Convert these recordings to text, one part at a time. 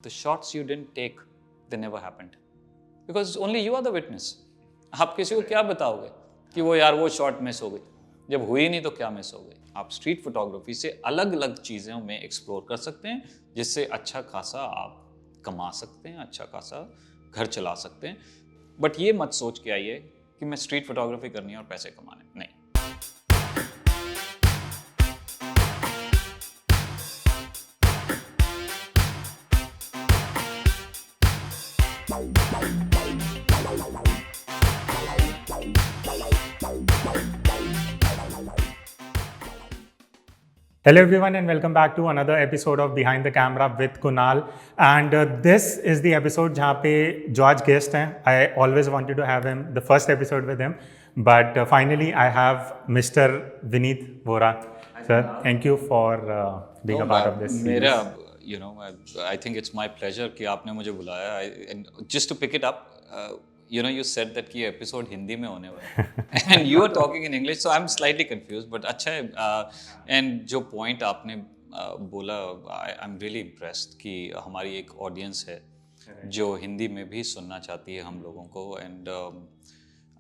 The shots you didn't take, they never happened. Because only you are the witness. आप किसी को क्या बताओगे कि वो यार वो शॉट मिस हो गई, जब हुई नहीं तो क्या मिस हो गई। आप स्ट्रीट फोटोग्राफी से अलग अलग चीज़ों में एक्सप्लोर कर सकते हैं, जिससे अच्छा खासा आप कमा सकते हैं, अच्छा खासा घर चला सकते हैं। बट ये मत सोच के आइए कि मैं स्ट्रीट फोटोग्राफी करनी है और पैसे कमाने, नहीं। Hello everyone and welcome back to another episode of Behind the Camera with Kunal. And this is the episode जहाँ पे George guest हैं. I always wanted to have him, the first episode with him. But finally I have Mr. Vineet Vora. Sir, thank you for being a part of this series. मेरा, I think it's my pleasure कि आपने मुझे बुलाया. And just to pick it up, you said that कि episode Hindi में होने वाला है, and you are talking in English, so I'm slightly confused. But अच्छा है. And जो point आपने बोला, I'm really impressed कि हमारी एक audience है जो हिंदी में भी सुनना चाहती है हम लोगों को. And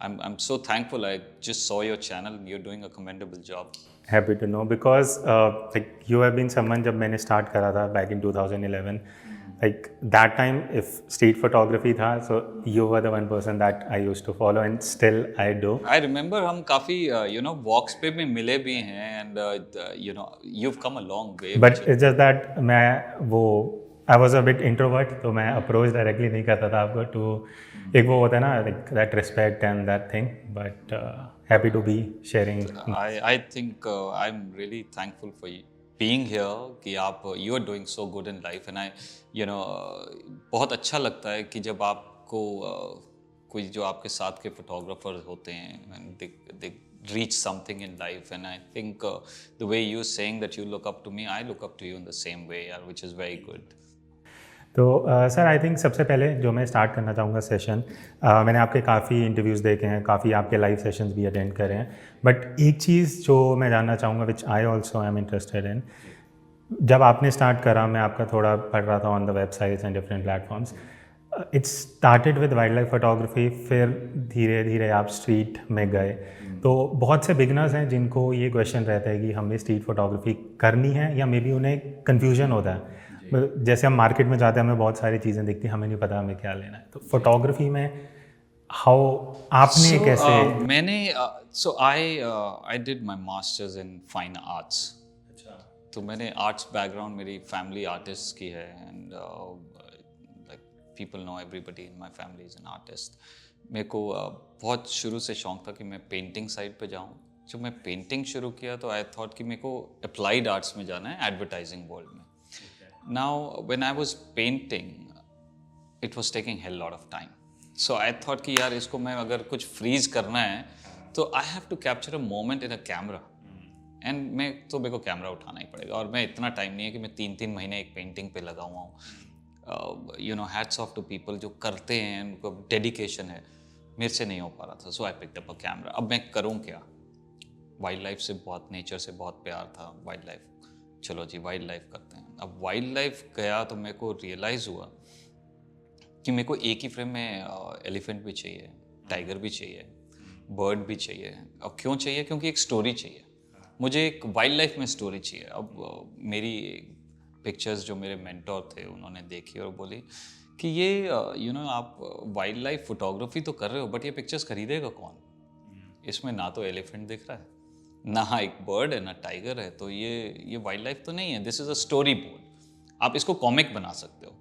I'm so thankful. I just saw your channel. You're doing a commendable job. Happy to know because like you have been someone जब मैंने start करा था back in 2011. Like that time, if street photography था, so you were the one person that I used to follow, and still I do. I remember हम काफी walks पे भी मिले भी हैं, and you've come a long way. But it's just that I was a bit introvert, तो मैं approach directly नहीं करता था आपको. तो एक वो होता है ना, like that respect and that thing. But happy to be sharing. I think I'm really thankful for you being here कि आप you are doing so good in life, and I बहुत अच्छा लगता है कि जब आपको कोई जो आपके साथ के फोटोग्राफर होते हैं and they reach something in life, and I think the way you're saying that you look up to me, I look up to you in the same way, which is very good. तो sir I think सबसे पहले जो मैं start करना चाहूँगा session, मैंने आपके काफ़ी इंटरव्यूज़ देखे हैं, काफ़ी आपके लाइव सेशंस भी अटेंड करे हैं. बट एक चीज़ जो मैं जानना चाहूँगा which I also I am interested in, जब आपने स्टार्ट करा, मैं आपका थोड़ा पढ़ रहा था on the websites and different platforms, it's started with wild life photography, फिर धीरे धीरे आप स्ट्रीट में गए. तो बहुत से बिगनर्स हैं जिनको ये क्वेश्चन रहता है कि हमें स्ट्रीट फोटोग्राफी करनी है, या मे बी उन्हें कन्फ्यूजन होता है. जैसे हम मार्केट में जाते हैं, हमें बहुत सारी चीज़ें दिखती हैं, हमें नहीं पता हमें क्या लेना है. तो फोटोग्राफी में हाउ आपने कैसे मैंने I did my masters in fine arts. अच्छा. तो मैंने आर्ट्स बैकग्राउंड, मेरी फैमिली आर्टिस्ट की है, and like people know everybody in my family is an artist. मेरे को बहुत शुरू से शौक था कि मैं पेंटिंग साइड पे जाऊँ. जब मैं पेंटिंग शुरू किया तो आई थॉट कि मेरे को अप्लाइड आर्ट्स में जाना है, एडवर्टाइजिंग वर्ल्ड में. Now, when I was painting, it was taking hell lot of time. So I thought कि यार इसको मैं अगर कुछ फ्रीज करना है तो I have to capture a moment in a camera. And मेरे को कैमरा उठाना ही पड़ेगा, और मैं इतना टाइम नहीं है कि मैं 3 महीने एक पेंटिंग पे लगा हुआ हूँ. हैट्स ऑफ टू पीपल जो करते हैं, उनको डेडिकेशन है. मेरे से नहीं हो पा रहा था, so I picked up a camera. अब मैं करूँ क्या? वाइल्ड लाइफ से बहुत, नेचर से बहुत प्यार था. वाइल्ड लाइफ, चलो जी वाइल्ड लाइफ करते हैं. अब वाइल्ड लाइफ गया तो मेरे को रियलाइज़ हुआ कि मेरे को एक ही फ्रेम में एलिफेंट भी चाहिए, टाइगर भी चाहिए, बर्ड भी चाहिए. अब क्यों चाहिए? क्योंकि एक स्टोरी चाहिए. मुझे एक वाइल्ड लाइफ में स्टोरी चाहिए. अब मेरी पिक्चर्स जो मेरे मेंटोर थे, उन्होंने देखी और बोली कि ये आप वाइल्ड लाइफ फोटोग्राफी तो कर रहे हो, बट ये पिक्चर्स खरीदेगा कौन? इसमें ना तो एलिफेंट दिख रहा है, ना एक बर्ड है, ना टाइगर है, तो ये वाइल्ड लाइफ तो नहीं है. This is a story board. आप इसको कॉमिक बना सकते हो.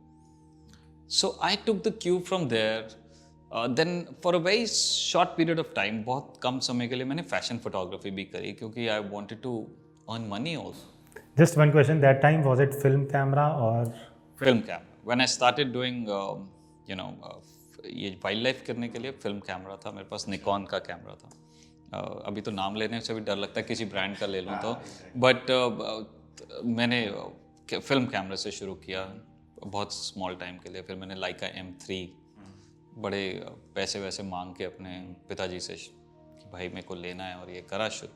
So I took the cue from there. Then for a very short period of time, बहुत कम समय के लिए मैंने फैशन फोटोग्राफी भी करी, क्योंकि I wanted to earn money also. Just one question, that time was it film camera और film camera? When I started doing ये वाइल्ड लाइफ करने के लिए फिल्म कैमरा था मेरे पास. निकॉन का कैमरा था. अभी तो नाम लेने से भी डर लगता है, किसी ब्रांड का ले लूँ तो. बट मैंने फिल्म कैमरा से शुरू किया बहुत स्मॉल टाइम के लिए. फिर मैंने लाइका M3 बड़े पैसे वैसे मांग के अपने पिताजी से कि भाई मेरे को लेना है, और ये करा शुरू.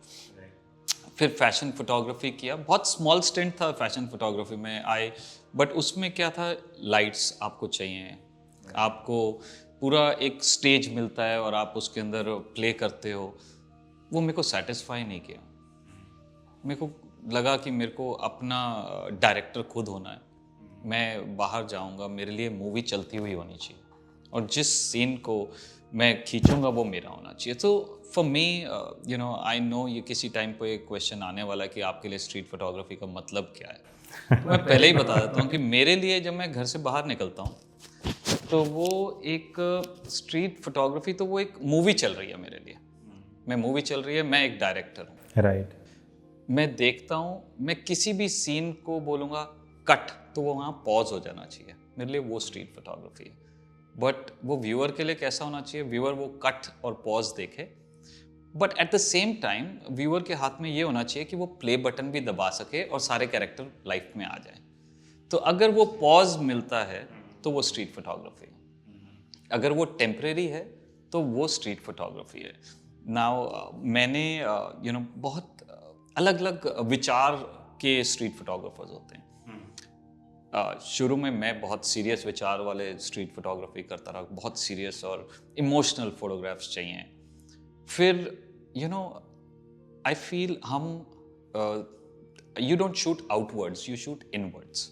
फिर फैशन फोटोग्राफी किया, बहुत स्मॉल स्टेंट था फैशन फोटोग्राफी में आई, बट उसमें क्या था, लाइट्स आपको चाहिए, आपको पूरा एक स्टेज मिलता है और आप उसके अंदर प्ले करते हो, वो मेरे को सेटिस्फाई नहीं किया। मेरे को लगा कि मेरे को अपना डायरेक्टर खुद होना है, मैं बाहर जाऊंगा, मेरे लिए मूवी चलती हुई होनी चाहिए और जिस सीन को मैं खींचूंगा वो मेरा होना चाहिए। तो for me you know, I know ये किसी टाइम पे एक क्वेश्चन आने वाला है कि आपके लिए स्ट्रीट फोटोग्राफी का मतलब क्या है। तो मैं पहले ही बता देता हूँ कि मेरे लिए जब मैं घर से बाहर निकलता हूँ तो वो एक स्ट्रीट फोटोग्राफी, तो वो एक मूवी चल रही है मेरे लिए, मैं मूवी चल रही है, मैं एक डायरेक्टर हूँ। राइट। मैं देखता हूँ, मैं किसी भी सीन को बोलूँगा कट, तो वो वहाँ पॉज हो जाना चाहिए, मेरे लिए वो स्ट्रीट फोटोग्राफी है। बट वो व्यूअर के लिए कैसा होना चाहिए, व्यूअर वो कट और पॉज देखे, but at the same time viewer के हाथ में ये होना चाहिए कि वो प्ले बटन भी दबा सके और सारे कैरेक्टर लाइफ में आ जाए। तो अगर वो पॉज मिलता है तो वो स्ट्रीट फोटोग्राफी है, अगर वो टेम्परेरी है तो वो स्ट्रीट फोटोग्राफी है। नाउ मैंने यू नो बहुत अलग अलग विचार के स्ट्रीट फोटोग्राफर्स होते हैं। शुरू में मैं बहुत सीरियस विचार वाले स्ट्रीट फोटोग्राफी करता रहा, बहुत सीरियस और इमोशनल फोटोग्राफ्स चाहिए। फिर you know I feel hmm you don't shoot outwards, you shoot inwards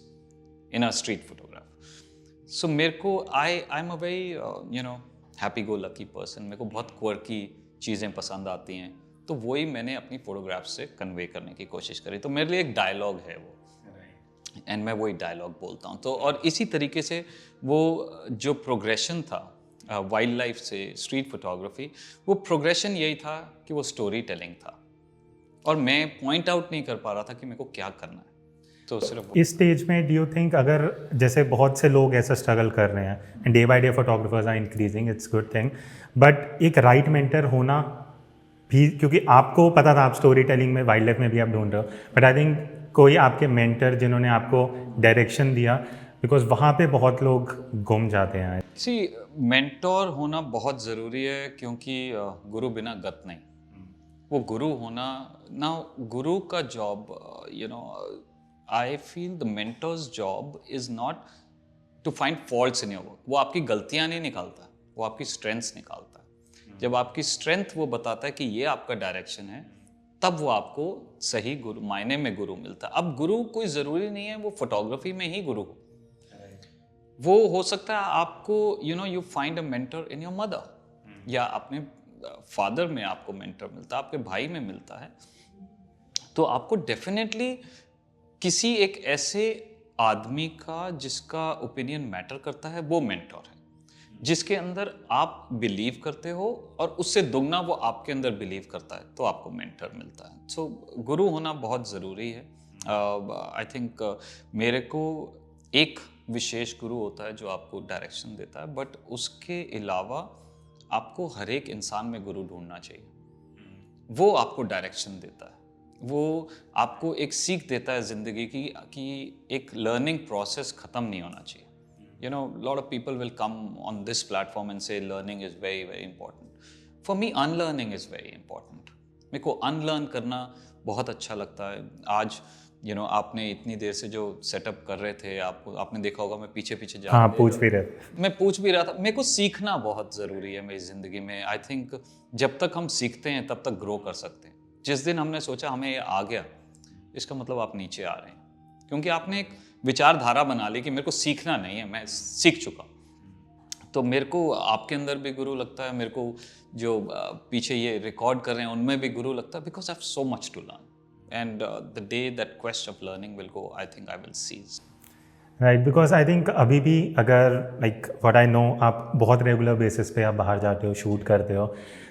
in a street photograph. So मेरे को I am a very you know happy go lucky person, मेरे को बहुत क्वर्की चीज़ें पसंद आती हैं, तो वही मैंने अपनी फोटोग्राफ से कन्वे करने की कोशिश करी। तो मेरे लिए एक डायलॉग है वो, एंड मैं वही डायलॉग बोलता हूँ। तो और इसी तरीके से वो जो प्रोग्रेशन था वाइल्ड लाइफ से स्ट्रीट फोटोग्राफी, वो प्रोग्रेशन यही था कि वो स्टोरी टेलिंग था और मैं पॉइंट आउट नहीं कर पा रहा था कि मेरे को क्या करना है। तो सिर्फ इस स्टेज में डू यू थिंक, अगर जैसे बहुत से लोग ऐसा स्ट्रगल कर रहे हैं and day by day photographers are increasing, it's good thing, but एक राइट मेंटर होना भी, क्योंकि आपको पता था आप स्टोरी टेलिंग में वाइल्ड लाइफ में भी आप ढूंढ रहे हो, बट आई थिंक कोई आपके मेंटर जिन्होंने आपको डायरेक्शन दिया, बिकॉज वहाँ पे बहुत लोग गुम जाते हैं। सी मेंटोर होना बहुत ज़रूरी है, क्योंकि गुरु बिना गत नहीं। वो गुरु होना ना, गुरु का job you know, I feel the mentor's job is not to find faults in your work. वो आपकी गलतियाँ नहीं निकालता, वो आपकी स्ट्रेंथ्स निकालता है। जब आपकी स्ट्रेंथ वो बताता है कि ये आपका डायरेक्शन है, तब वो आपको सही गुरु मायने में गुरु मिलता है। अब गुरु कोई ज़रूरी नहीं है वो फोटोग्राफी में ही गुरु हो, वो हो सकता है आपको you know you find a mentor in your mother, या अपने फादर में आपको मेंटर मिलता है, आपके भाई में मिलता है। तो आपको डेफिनेटली किसी एक ऐसे आदमी का जिसका ओपिनियन मैटर करता है, वो मेंटर है, जिसके अंदर आप बिलीव करते हो और उससे दुगना वो आपके अंदर बिलीव करता है, तो आपको मेंटर मिलता है। सो गुरु होना बहुत ज़रूरी है। आई थिंक मेरे को एक विशेष गुरु होता है जो आपको डायरेक्शन देता है, बट उसके अलावा आपको हर एक इंसान में गुरु ढूंढना चाहिए। वो आपको डायरेक्शन देता है, वो आपको एक सीख देता है ज़िंदगी की कि एक लर्निंग प्रोसेस ख़त्म नहीं होना चाहिए। You know, a lot of people will come on this platform and say learning is very, very important. For me, unlearning is very important. मेरे को अनलर्न करना बहुत अच्छा लगता है। आज you know, आपने इतनी देर से जो सेटअप कर रहे थे, आपने देखा होगा मैं पीछे पीछे जा पूछ भी रहे थे। मैं पूछ भी रहा था। मेरे को सीखना बहुत ज़रूरी है मेरी ज़िंदगी में। आई थिंक जब तक हम सीखते हैं तब तक ग्रो कर सकते हैं। जिस दिन हमने सोचा हमें ये आ गया, इसका मतलब आप नीचे आ रहे हैं, क्योंकि आपने एक विचारधारा बना ली कि मेरे को सीखना नहीं है, मैं सीख चुका। तो मेरे को आपके अंदर भी गुरु लगता है, मेरे को जो पीछे ये रिकॉर्ड कर रहे हैं उनमें भी गुरु लगता है, because I have so much to learn, and the day that quest of learning will go, I think I will cease. Right, because I think अभी भी अगर लाइक व्हाट आई नो, आप बहुत रेगुलर बेसिस पे आप बाहर जाते हो, शूट करते हो,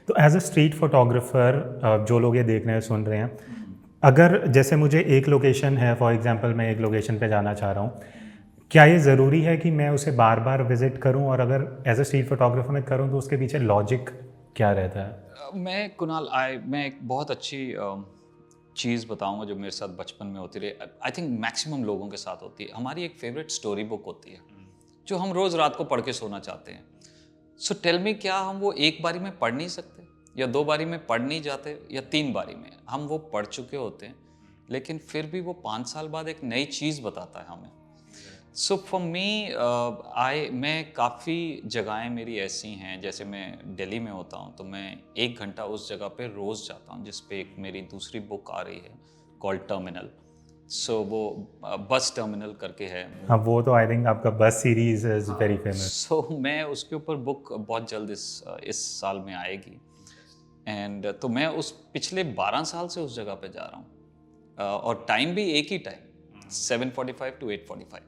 तो एज अ स्ट्रीट फोटोग्राफर जो लोग ये देख रहे हैं, सुन रहे हैं, अगर जैसे मुझे एक लोकेशन है, फॉर एग्जांपल मैं एक लोकेशन पे जाना चाह रहा हूँ, क्या ये ज़रूरी है कि मैं उसे बार बार विजिट करूँ, और अगर एज अ स्ट्रीट फोटोग्राफर मैं करूँ तो उसके पीछे लॉजिक क्या रहता है? मैं कुणाल मैं एक बहुत अच्छी चीज़ बताऊंगा जो मेरे साथ बचपन में होती रही, आई थिंक मैक्सिमम लोगों के साथ होती है। हमारी एक फेवरेट स्टोरी बुक होती है जो हम रोज़ रात को पढ़ के सोना चाहते हैं। सो टेल मी, क्या हम वो एक बारी में पढ़ नहीं सकते? या 2 बारी में पढ़ नहीं जाते या 3 बारी में, हम वो पढ़ चुके होते हैं, लेकिन फिर भी वो 5 साल बाद एक नई चीज़ बताता है हमें। सो फॉर मी मैं काफ़ी जगहें मेरी ऐसी हैं, जैसे मैं दिल्ली में होता हूँ तो मैं 1 घंटा उस जगह पे रोज़ जाता हूँ, जिस पे एक मेरी दूसरी बुक आ रही है कॉल्ड टर्मिनल। सो वो बस टर्मिनल करके है। हाँ, वो तो आई थिंक आपका बस सीरीज इज वेरी फेमस। सो मैं उसके ऊपर बुक बहुत जल्द इस साल में आएगी, एंड तो मैं उस पिछले 12 साल से उस जगह पे जा रहा हूँ, और टाइम भी एक ही टाइम 7:45 to 8:45।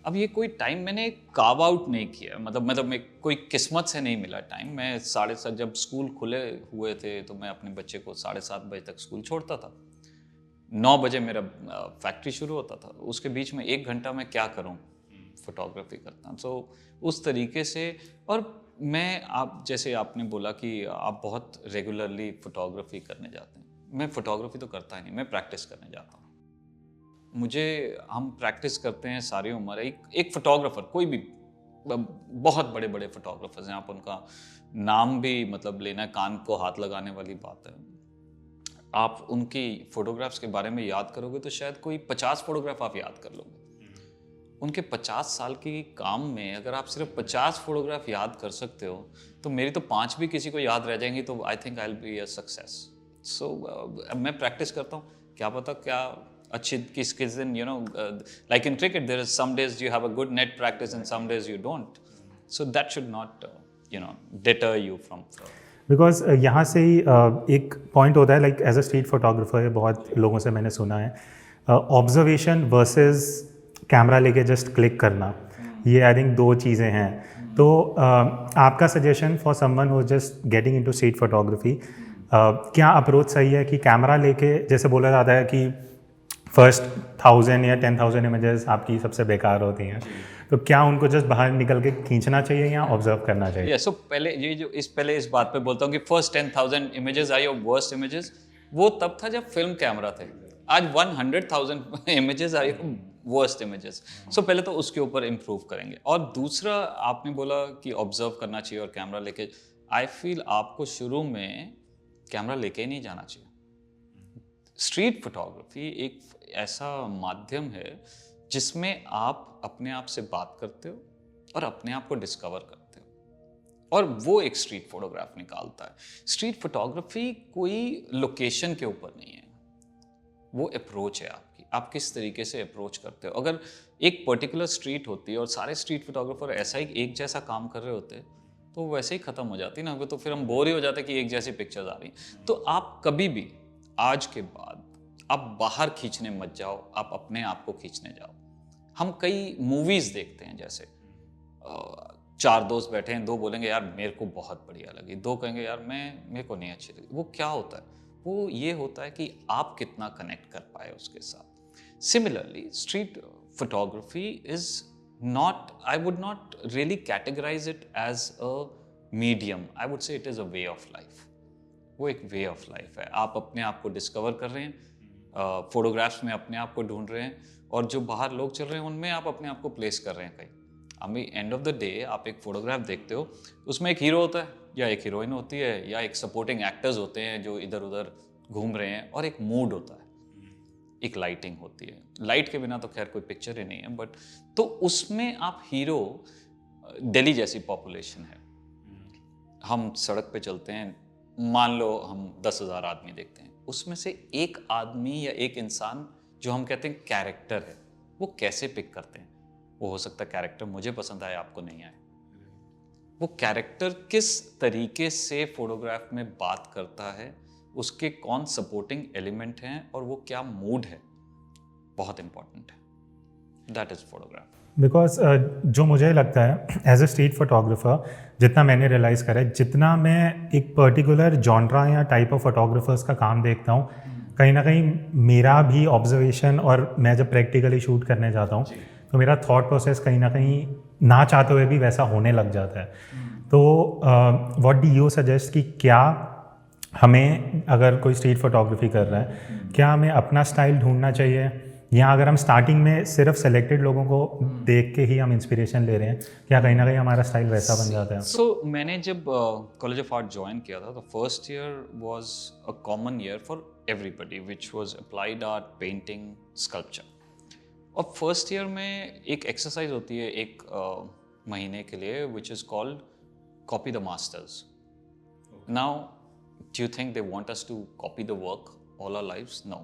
अब ये कोई टाइम मैंने कार्व आउट नहीं किया, मतलब मैं कोई किस्मत से नहीं मिला टाइम। मैं 7:30 जब स्कूल खुले हुए थे तो मैं अपने बच्चे को 7:30 बजे तक स्कूल छोड़ता था, 9 बजे मेरा फैक्ट्री शुरू होता था। उसके बीच में 1 घंटा मैं क्या करूं, फोटोग्राफी करता हूं। तो उस तरीके से, और मैं, आप जैसे आपने बोला कि आप बहुत रेगुलरली फोटोग्राफी करने जाते हैं, मैं फोटोग्राफी तो करता ही नहीं, मैं प्रैक्टिस करने जाता हूँ। हम प्रैक्टिस करते हैं सारी उम्र। एक फोटोग्राफर, कोई भी, बहुत बड़े बड़े फोटोग्राफर्स हैं, आप उनका नाम भी मतलब लेना कान को हाथ लगाने वाली बात है। आप उनकी फोटोग्राफ्स के बारे में याद करोगे तो शायद कोई 50 फोटोग्राफ आप याद कर लोगे। उनके 50 साल की काम में अगर आप सिर्फ 50 फोटोग्राफ याद कर सकते हो, तो मेरी तो 5 भी किसी को याद रह जाएंगी, तो I think I will be a success. So मैं प्रैक्टिस करता हूँ, क्या पता क्या अच्छी किस दिन, you know, like in cricket there is some days you have a good net practice and some days you don't, so that should not you know deter you from. Because यहाँ से ही एक पॉइंट होता है, like as a street photographer बहुत लोगों से मैंने सुना है, ऑब्जर्वेशन वर्सेस कैमरा लेके जस्ट क्लिक करना, ये आई थिंक 2 चीज़ें हैं। तो आपका suggestion for someone who just getting into street photography, क्या अप्रोच सही है कि कैमरा लेके, जैसे बोला जाता है कि फर्स्ट 1000 या 10,000 इमेजेस आपकी सबसे बेकार होती हैं, तो क्या उनको जस्ट बाहर निकल के खींचना चाहिए या ऑब्जर्व करना चाहिए? सो पहले इस बात पे बोलता हूँ कि first 10,000 images are your worst images, वो तब था जब फिल्म कैमरा थे। आज 100,000 images are your worst images. So पहले तो उसके ऊपर इम्प्रूव करेंगे। और दूसरा, आपने बोला कि ऑब्जर्व करना चाहिए और कैमरा लेके, आई फील आपको शुरू में कैमरा लेके ही नहीं जाना चाहिए। स्ट्रीट फोटोग्राफी एक ऐसा माध्यम है जिसमें आप अपने आप से बात करते हो और अपने आप को डिस्कवर करते हो, और वो एक स्ट्रीट फोटोग्राफ निकालता है। स्ट्रीट फोटोग्राफी कोई लोकेशन के ऊपर नहीं है, वो अप्रोच है आपकी, आप किस तरीके से अप्रोच करते हो। अगर एक पर्टिकुलर स्ट्रीट होती है और सारे स्ट्रीट फोटोग्राफर ऐसा ही एक जैसा काम कर रहे होते तो वैसे ही ख़त्म हो जाती ना, तो फिर हम बोर ही हो जाते कि एक जैसी पिक्चर्स आ रही। तो आप कभी भी आज के बाद आप बाहर खींचने मत जाओ, आप अपने आप को खींचने जाओ। हम कई मूवीज़ देखते हैं, जैसे 4 दोस्त बैठे हैं, 2 बोलेंगे यार मेरे को बहुत बढ़िया लगी, 2 कहेंगे यार मेरे को नहीं अच्छी लगी। वो क्या होता है? वो ये होता है कि आप कितना कनेक्ट कर पाए उसके साथ। Similarly street photography is not, I would not really categorize it as a medium, I would say it is a way of life. वो एक वे ऑफ लाइफ है, आप अपने आप को डिस्कवर कर रहे हैं, फोटोग्राफ्स में अपने आप को ढूंढ रहे हैं, और जो बाहर लोग चल रहे हैं उनमें आप अपने आप को प्लेस कर रहे हैं कहीं। अभी एंड ऑफ द डे आप एक फोटोग्राफ देखते हो, उसमें एक हीरो होता है या एक हीरोइन होती है या एक सपोर्टिंग एक्टर्स होते हैं जो इधर उधर घूम रहे हैं, और एक मूड होता है, एक लाइटिंग होती है। लाइट के बिना तो खैर कोई पिक्चर ही नहीं है, बट तो उसमें आप हीरो, दिल्ली जैसी पॉपुलेशन है, हम सड़क पे चलते हैं, मान लो हम 10,000 आदमी देखते हैं, उसमें से एक आदमी या एक इंसान जो हम कहते हैं कैरेक्टर है, वो कैसे पिक करते हैं? वो हो सकता है कैरेक्टर मुझे पसंद आए, आपको नहीं आए। वो कैरेक्टर किस तरीके से फोटोग्राफ में बात करता है, उसके कौन सपोर्टिंग एलिमेंट हैं और वो क्या मूड है, बहुत इंपॉर्टेंट है। That is photograph. बिकॉज जो मुझे लगता है एज अ स्ट्रीट फोटोग्राफर, जितना मैंने रियलाइज़ करा है, जितना मैं एक पर्टिकुलर जॉनरा या टाइप ऑफ फोटोग्राफर्स का काम देखता हूँ, कहीं ना कहीं मेरा भी ऑब्जर्वेशन, और मैं जब प्रैक्टिकली शूट करने जाता हूँ तो मेरा थॉट प्रोसेस कहीं ना कहीं ना चाहते हुए भी वैसा होने लग जाता है। तो व्हाट डू यू सजेस्ट कि क्या हमें, अगर कोई स्ट्रीट फोटोग्राफी कर रहा है, क्या हमें अपना स्टाइल ढूंढना चाहिए या अगर हम स्टार्टिंग में सिर्फ सेलेक्टेड लोगों को देख के ही हम इंस्पिरेशन ले रहे हैं, क्या कहीं ना कहीं हमारा स्टाइल वैसा बन जाता है? सो मैंने जब कॉलेज ऑफ आर्ट ज्वाइन किया था तो first year was a common year for everybody which was applied art, painting, sculpture. और फर्स्ट ईयर में एक एक्सरसाइज होती है एक महीने के लिए which is called copy the masters. Now do you think they want us to copy the work all our lives? No.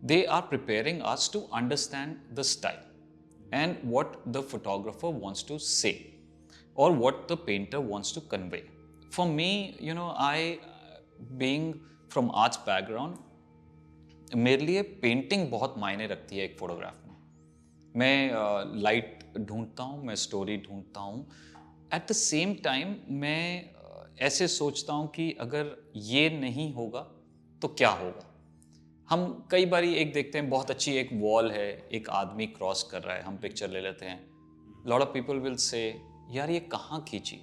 They are preparing us to understand the style and what the photographer wants to say or what the painter wants to convey. For me, you know, being from arts background, मेरे लिए painting बहुत मायने रखती है एक photograph में। मैं light ढूंढता हूँ, मैं स्टोरी ढूंढता हूँ। एट द सेम टाइम मैं ऐसे सोचता हूँ कि अगर ये नहीं होगा तो क्या होगा। हम कई बारी एक देखते हैं, बहुत अच्छी एक वॉल है, एक आदमी क्रॉस कर रहा है, हम पिक्चर ले लेते हैं। Lot of people will say यार ये कहाँ खींची।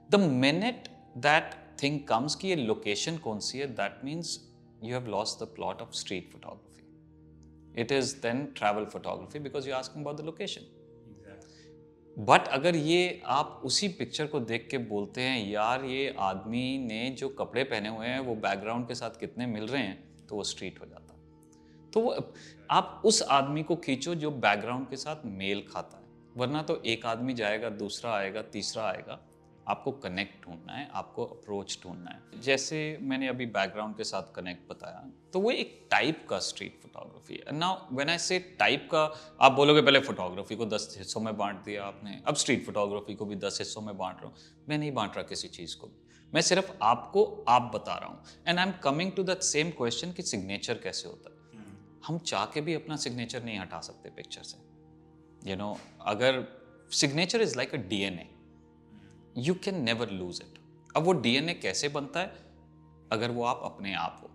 The minute that thing comes कि ये लोकेशन कौन सी है, that means you have lost the plot of street photography. It is then travel photography because you asking about the location. But अगर ये आप उसी पिक्चर को देख के बोलते हैं यार ये आदमी ने जो कपड़े पहने हुए हैं वो बैकग्राउंड के साथ कितने मिल रहे हैं, तो वो स्ट्रीट हो जाता। तो वो आप उस आदमी को खींचो जो बैकग्राउंड के साथ मेल खाता है, वरना तो एक आदमी जाएगा, दूसरा आएगा, तीसरा आएगा। आपको कनेक्ट ढूंढना है, आपको अप्रोच ढूंढना है। जैसे मैंने अभी बैकग्राउंड के साथ कनेक्ट बताया, तो वो एक टाइप का स्ट्रीट फोटोग्राफी है। नाउ व्हेन आई से टाइप का, आप बोलोगे पहले फोटोग्राफी को 10 हिस्सों में बांट दिया आपने, अब स्ट्रीट फोटोग्राफी को भी 10 हिस्सों में बांट रहा हूँ। मैं नहीं बांट रहा किसी चीज़ को भी, मैं सिर्फ आपको आप बता रहा हूँ। And I am coming to that same question कि सिग्नेचर कैसे होता है। हम चाह के भी अपना सिग्नेचर नहीं हटा सकते पिक्चर से। यू नो, अगर signature is like a DNA, you can never lose it. अब वो डीएनए कैसे बनता है? अगर वो आप अपने आप हो।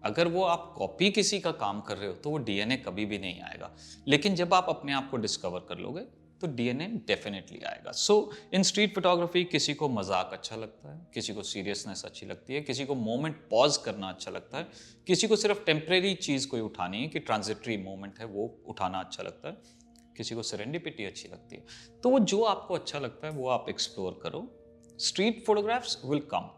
अगर वो आप कॉपी किसी का काम कर रहे हो तो वो डीएनए कभी भी नहीं आएगा। लेकिन जब आप अपने आप को डिस्कवर कर लोगे तो डीएनए डेफिनेटली आएगा। सो इन स्ट्रीट फोटोग्राफी किसी को मजाक अच्छा लगता है, किसी को सीरियसनेस अच्छी लगती है, किसी को मोमेंट पॉज करना अच्छा लगता है, किसी को सिर्फ टेम्परेरी चीज़ कोई उठानी है कि ट्रांजिटरी मोमेंट है वो उठाना अच्छा लगता है, किसी को सेरेंडिपिटी अच्छी लगती है। तो वो जो आपको अच्छा लगता है वो आप एक्सप्लोर करो। Street photographs will come.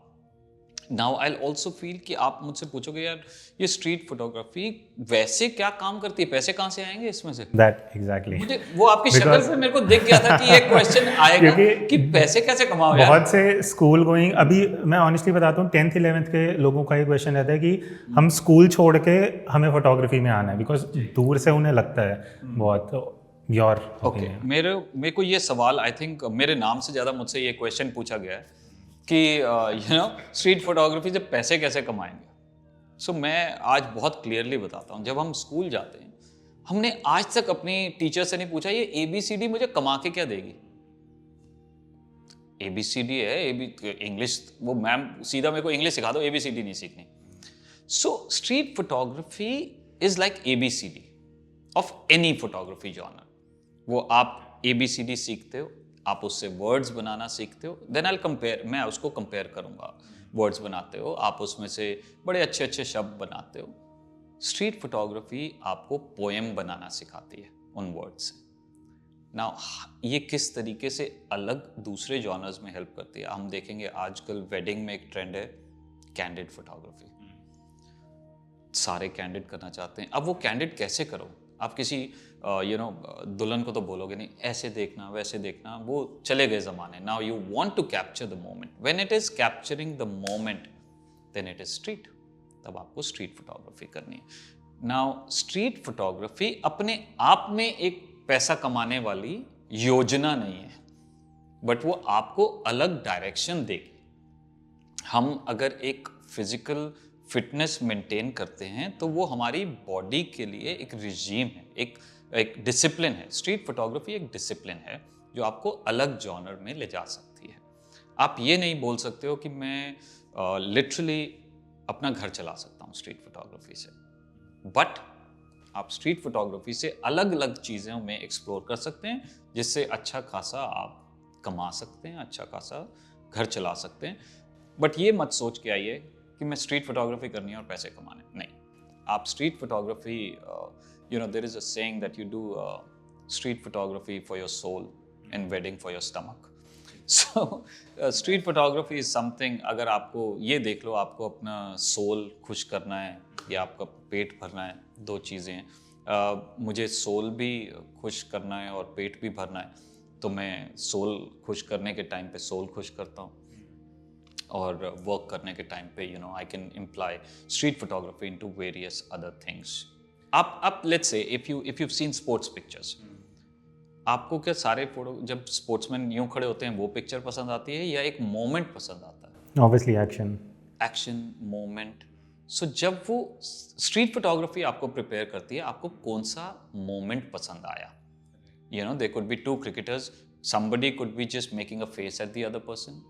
Now I also feel कि आप मुझसे पूछोगे यार ये स्ट्रीट फोटोग्राफी वैसे क्या काम करती है, पैसे कहाँ से आएंगे इसमें से? दैट एग्जैक्टली, मुझे वो आपकी शक्ल से मेरे को दिख गया था कि ये क्वेश्चन आएगा कि पैसे कैसे कमाओ यार। बहुत से स्कूल गोइंग, अभी मैं ऑनेस्टली बताता हूँ 10th 11th के लोगों का ये क्वेश्चन रहता है कि हम स्कूल छोड़ के हमें फोटोग्राफी में आना है, बिकॉज दूर से उन्हें लगता है बहुत। योर ओके, मेरे को ये सवाल आई थिंक मेरे नाम से ज़्यादा मुझसे ये क्वेश्चन पूछा गया है कि यू नो स्ट्रीट फोटोग्राफी से पैसे कैसे कमाएंगे। सो मैं आज बहुत क्लियरली बताता हूँ, जब हम स्कूल जाते हैं हमने आज तक अपनी टीचर से नहीं पूछा ये ABCD मुझे कमा के क्या देगी। ABCD है, इंग्लिश, वो मैम सीधा मेरे को इंग्लिश सिखा दो, ABCD नहीं सीखनी। So street photography is like ABCD of any photography genre. वो आप ABCD सीखते हो, आप उससे वर्ड्स बनाना सीखते हो, देन आई कंपेयर, मैं उसको कंपेयर करूंगा। वर्ड्स बनाते हो आप, उसमें से बड़े अच्छे अच्छे शब्द बनाते हो। स्ट्रीट फोटोग्राफी आपको पोएम बनाना सिखाती है उन वर्ड्स से। नाउ ये किस तरीके से अलग दूसरे जॉनर्स में हेल्प करती है, हम देखेंगे आजकल वेडिंग में एक ट्रेंड है कैंडिड फोटोग्राफी। सारे कैंडिड करना चाहते हैं। अब वो कैंडिड कैसे करो? आप किसी दुल्हन को तो बोलोगे नहीं ऐसे देखना वैसे देखना, वो चले गए ज़माने। Now you want to capture the moment, when it is capturing the moment then it is street. तब आपको स्ट्रीट फोटोग्राफी करनी है। नाउ स्ट्रीट फोटोग्राफी अपने आप में एक पैसा कमाने वाली योजना नहीं है, बट वो आपको अलग डायरेक्शन देगी। हम अगर एक फिजिकल फिटनेस मेंटेन करते हैं तो वो हमारी बॉडी के लिए एक रिजीम है, एक डिसिप्लिन है। स्ट्रीट फोटोग्राफी एक डिसिप्लिन है जो आपको अलग जॉनर में ले जा सकती है। आप ये नहीं बोल सकते हो कि मैं लिटरली अपना घर चला सकता हूँ स्ट्रीट फोटोग्राफी से, बट आप स्ट्रीट फोटोग्राफी से अलग अलग चीज़ों में एक्सप्लोर कर सकते हैं जिससे अच्छा खासा आप कमा सकते हैं, अच्छा खासा घर चला सकते हैं। बट ये मत सोच के आइए कि मैं स्ट्रीट फोटोग्राफी करनी है और पैसे कमाने, नहीं। आप street photography, you know, there is a saying that you do street photography for your soul and wedding for your stomach. So street photography is something, अगर आपको ये देख लो, आपको अपना सोल खुश करना है या आपका पेट भरना है, दो चीज़ें हैं. मुझे सोल भी खुश करना है और पेट भी भरना है, तो मैं सोल खुश करने के टाइम पे सोल खुश करता हूँ, और वर्क करने के टाइम पे, you know, I can employ street photography into various other things. आप let's say if you seen sports pictures, आपको क्या सारे फोटो, जब स्पोर्ट्समैन यूं खड़े होते हैं वो पिक्चर पसंद आती है या एक मोमेंट पसंद आता है? Obviously action moment. सो जब वो स्ट्रीट फोटोग्राफी आपको प्रिपेयर करती है, आपको कौन सा मोमेंट पसंद आया? You know, they could be two cricketers, somebody could be just making a face at the other person,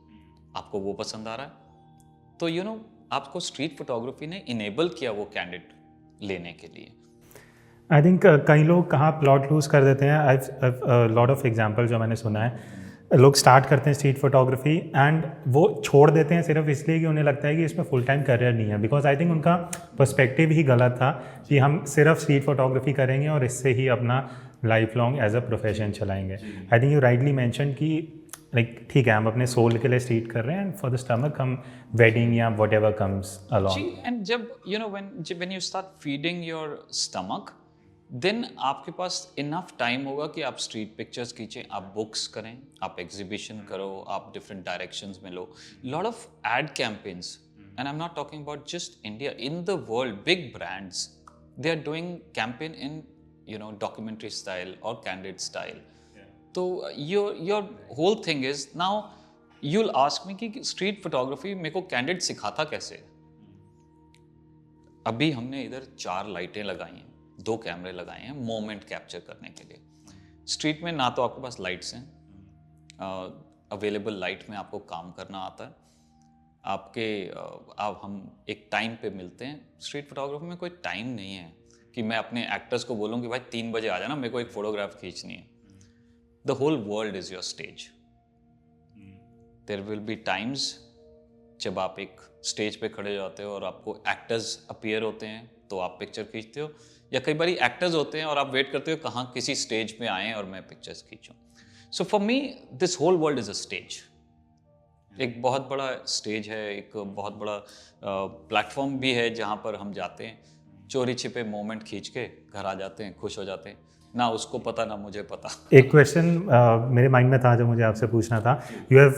आपको वो पसंद आ रहा है. तो यू नो, आपको स्ट्रीट फोटोग्राफी ने इनेबल किया वो कैंडिड लेने के लिए. आई थिंक कई लोग कहाँ प्लॉट लूज कर देते हैं. आई लॉट ऑफ एग्जाम्पल जो मैंने सुना है, लोग स्टार्ट करते हैं स्ट्रीट फोटोग्राफी एंड वो छोड़ देते हैं सिर्फ इसलिए कि उन्हें लगता है कि इसमें फुल टाइम करियर नहीं है. बिकॉज आई थिंक उनका पर्सपेक्टिव ही गलत था कि हम सिर्फ स्ट्रीट फोटोग्राफी करेंगे और इससे ही अपना life long as a profession चलाएंगे. I think you rightly mention कि लाइक ठीक है, हम अपने सोल के लिए स्ट्रीट कर रहे हैं एंड फॉर द स्टमक हम वेडिंग या व्हाटएवर कम्स अलोंग. एंड जब you know when you start feeding your stomach, then आपके पास इनफ टाइम होगा कि आप स्ट्रीट पिक्चर्स खींचें, आप बुक्स करें, आप एग्जीबिशन करो, आप डिफरेंट डायरेक्शंस में लो. Lot of ad campaigns, and I am not talking about just India, in the world big brands, they are doing campaign in, you know, documentary style or candid style. So your whole thing is, now you'll ask me कि street photography मेरे को candid सिखाता कैसे? अभी हमने इधर 4 लाइटें लगाई हैं, 2 कैमरे लगाए हैं मोमेंट कैप्चर करने के लिए. स्ट्रीट में ना तो आपके पास लाइट्स हैं, अवेलेबल लाइट में आपको काम करना आता है, आप हम एक टाइम पे मिलते हैं. स्ट्रीट फोटोग्राफी में कोई टाइम नहीं है कि मैं अपने एक्टर्स को बोलूँ कि भाई 3 बजे आ जाना, मेरे को एक फोटोग्राफ खींचनी है. The whole world is your stage. There will be times जब आप एक स्टेज पे खड़े जाते हो और आपको एक्टर्स अपीयर होते हैं तो आप पिक्चर खींचते हो, या कई बार एक्टर्स होते हैं और आप वेट करते हो कहाँ किसी स्टेज पे आएँ और मैं पिक्चर्स खींचूँ. So for me this whole world is a stage. एक बहुत बड़ा स्टेज है, एक बहुत बड़ा प्लेटफॉर्म भी है जहाँ पर हम जाते हैं, चोरी छिपे मोमेंट खींच के घर आ जाते हैं, खुश हो जाते हैं. ना उसको पता ना मुझे पता. एक क्वेश्चन मेरे माइंड में था जो मुझे आपसे पूछना था. You have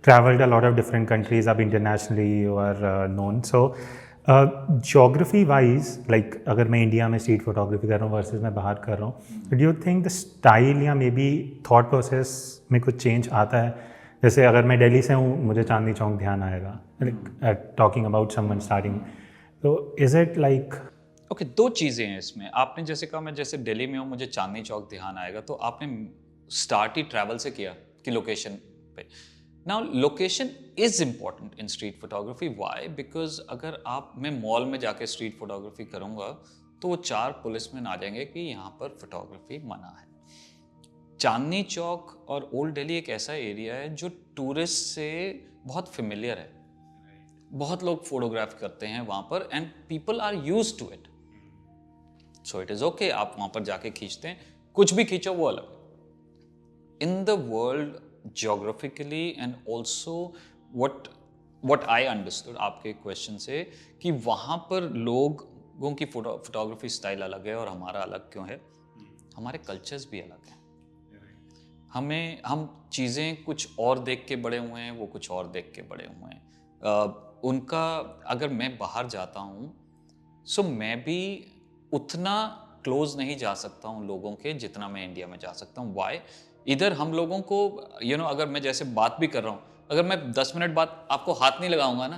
travelled a lot of different countries, आप internationally you are known. So geography wise, like अगर मैं इंडिया में स्ट्रीट फोटोग्राफी कर रहा हूँ वर्सेस मैं बाहर कर रहा हूँ, do you think the style या मे बी थॉट प्रोसेस में कुछ चेंज आता है? जैसे अगर मैं दिल्ली से हूँ, मुझे चांदनी चौक ध्यान आएगा, like talking about someone starting. तो इज इट लाइक ओके, 2 चीज़ें हैं इसमें. आपने जैसे कहा मैं जैसे दिल्ली में हूँ, मुझे चांदनी चौक ध्यान आएगा, तो आपने स्टार्ट ही ट्रैवल से किया कि लोकेशन पे. Now location is important in street photography. Why? Because अगर मैं मॉल में जाके स्ट्रीट फोटोग्राफी करूँगा तो वो 4 पुलिसमैन आ जाएंगे कि यहाँ पर फोटोग्राफी मना है. चांदनी चौक और ओल्ड दिल्ली एक ऐसा एरिया है जो टूरिस्ट से बहुत फेमिलियर है, बहुत लोग फोटोग्राफ करते हैं वहाँ पर, and people are used to it. So it is okay, आप वहाँ पर जाके खींचते हैं, कुछ भी खींचो वो अलग. इन the world geographically and also what I understood आपके क्वेश्चन से, कि वहाँ पर लोगों की फोटोग्राफी स्टाइल अलग है और हमारा अलग क्यों है? हमारे कल्चर्स भी अलग हैं. हम चीज़ें कुछ और देख के बड़े हुए हैं, वो कुछ और देख के बड़े हुए हैं. उनका अगर मैं बाहर जाता हूँ सो मैं भी उतना क्लोज नहीं जा सकता हूँ लोगों के जितना मैं इंडिया में जा सकता हूँ. वाई? इधर हम लोगों को यू नो, अगर मैं जैसे बात भी कर रहा हूँ, अगर मैं 10 मिनट बाद आपको हाथ नहीं लगाऊंगा ना,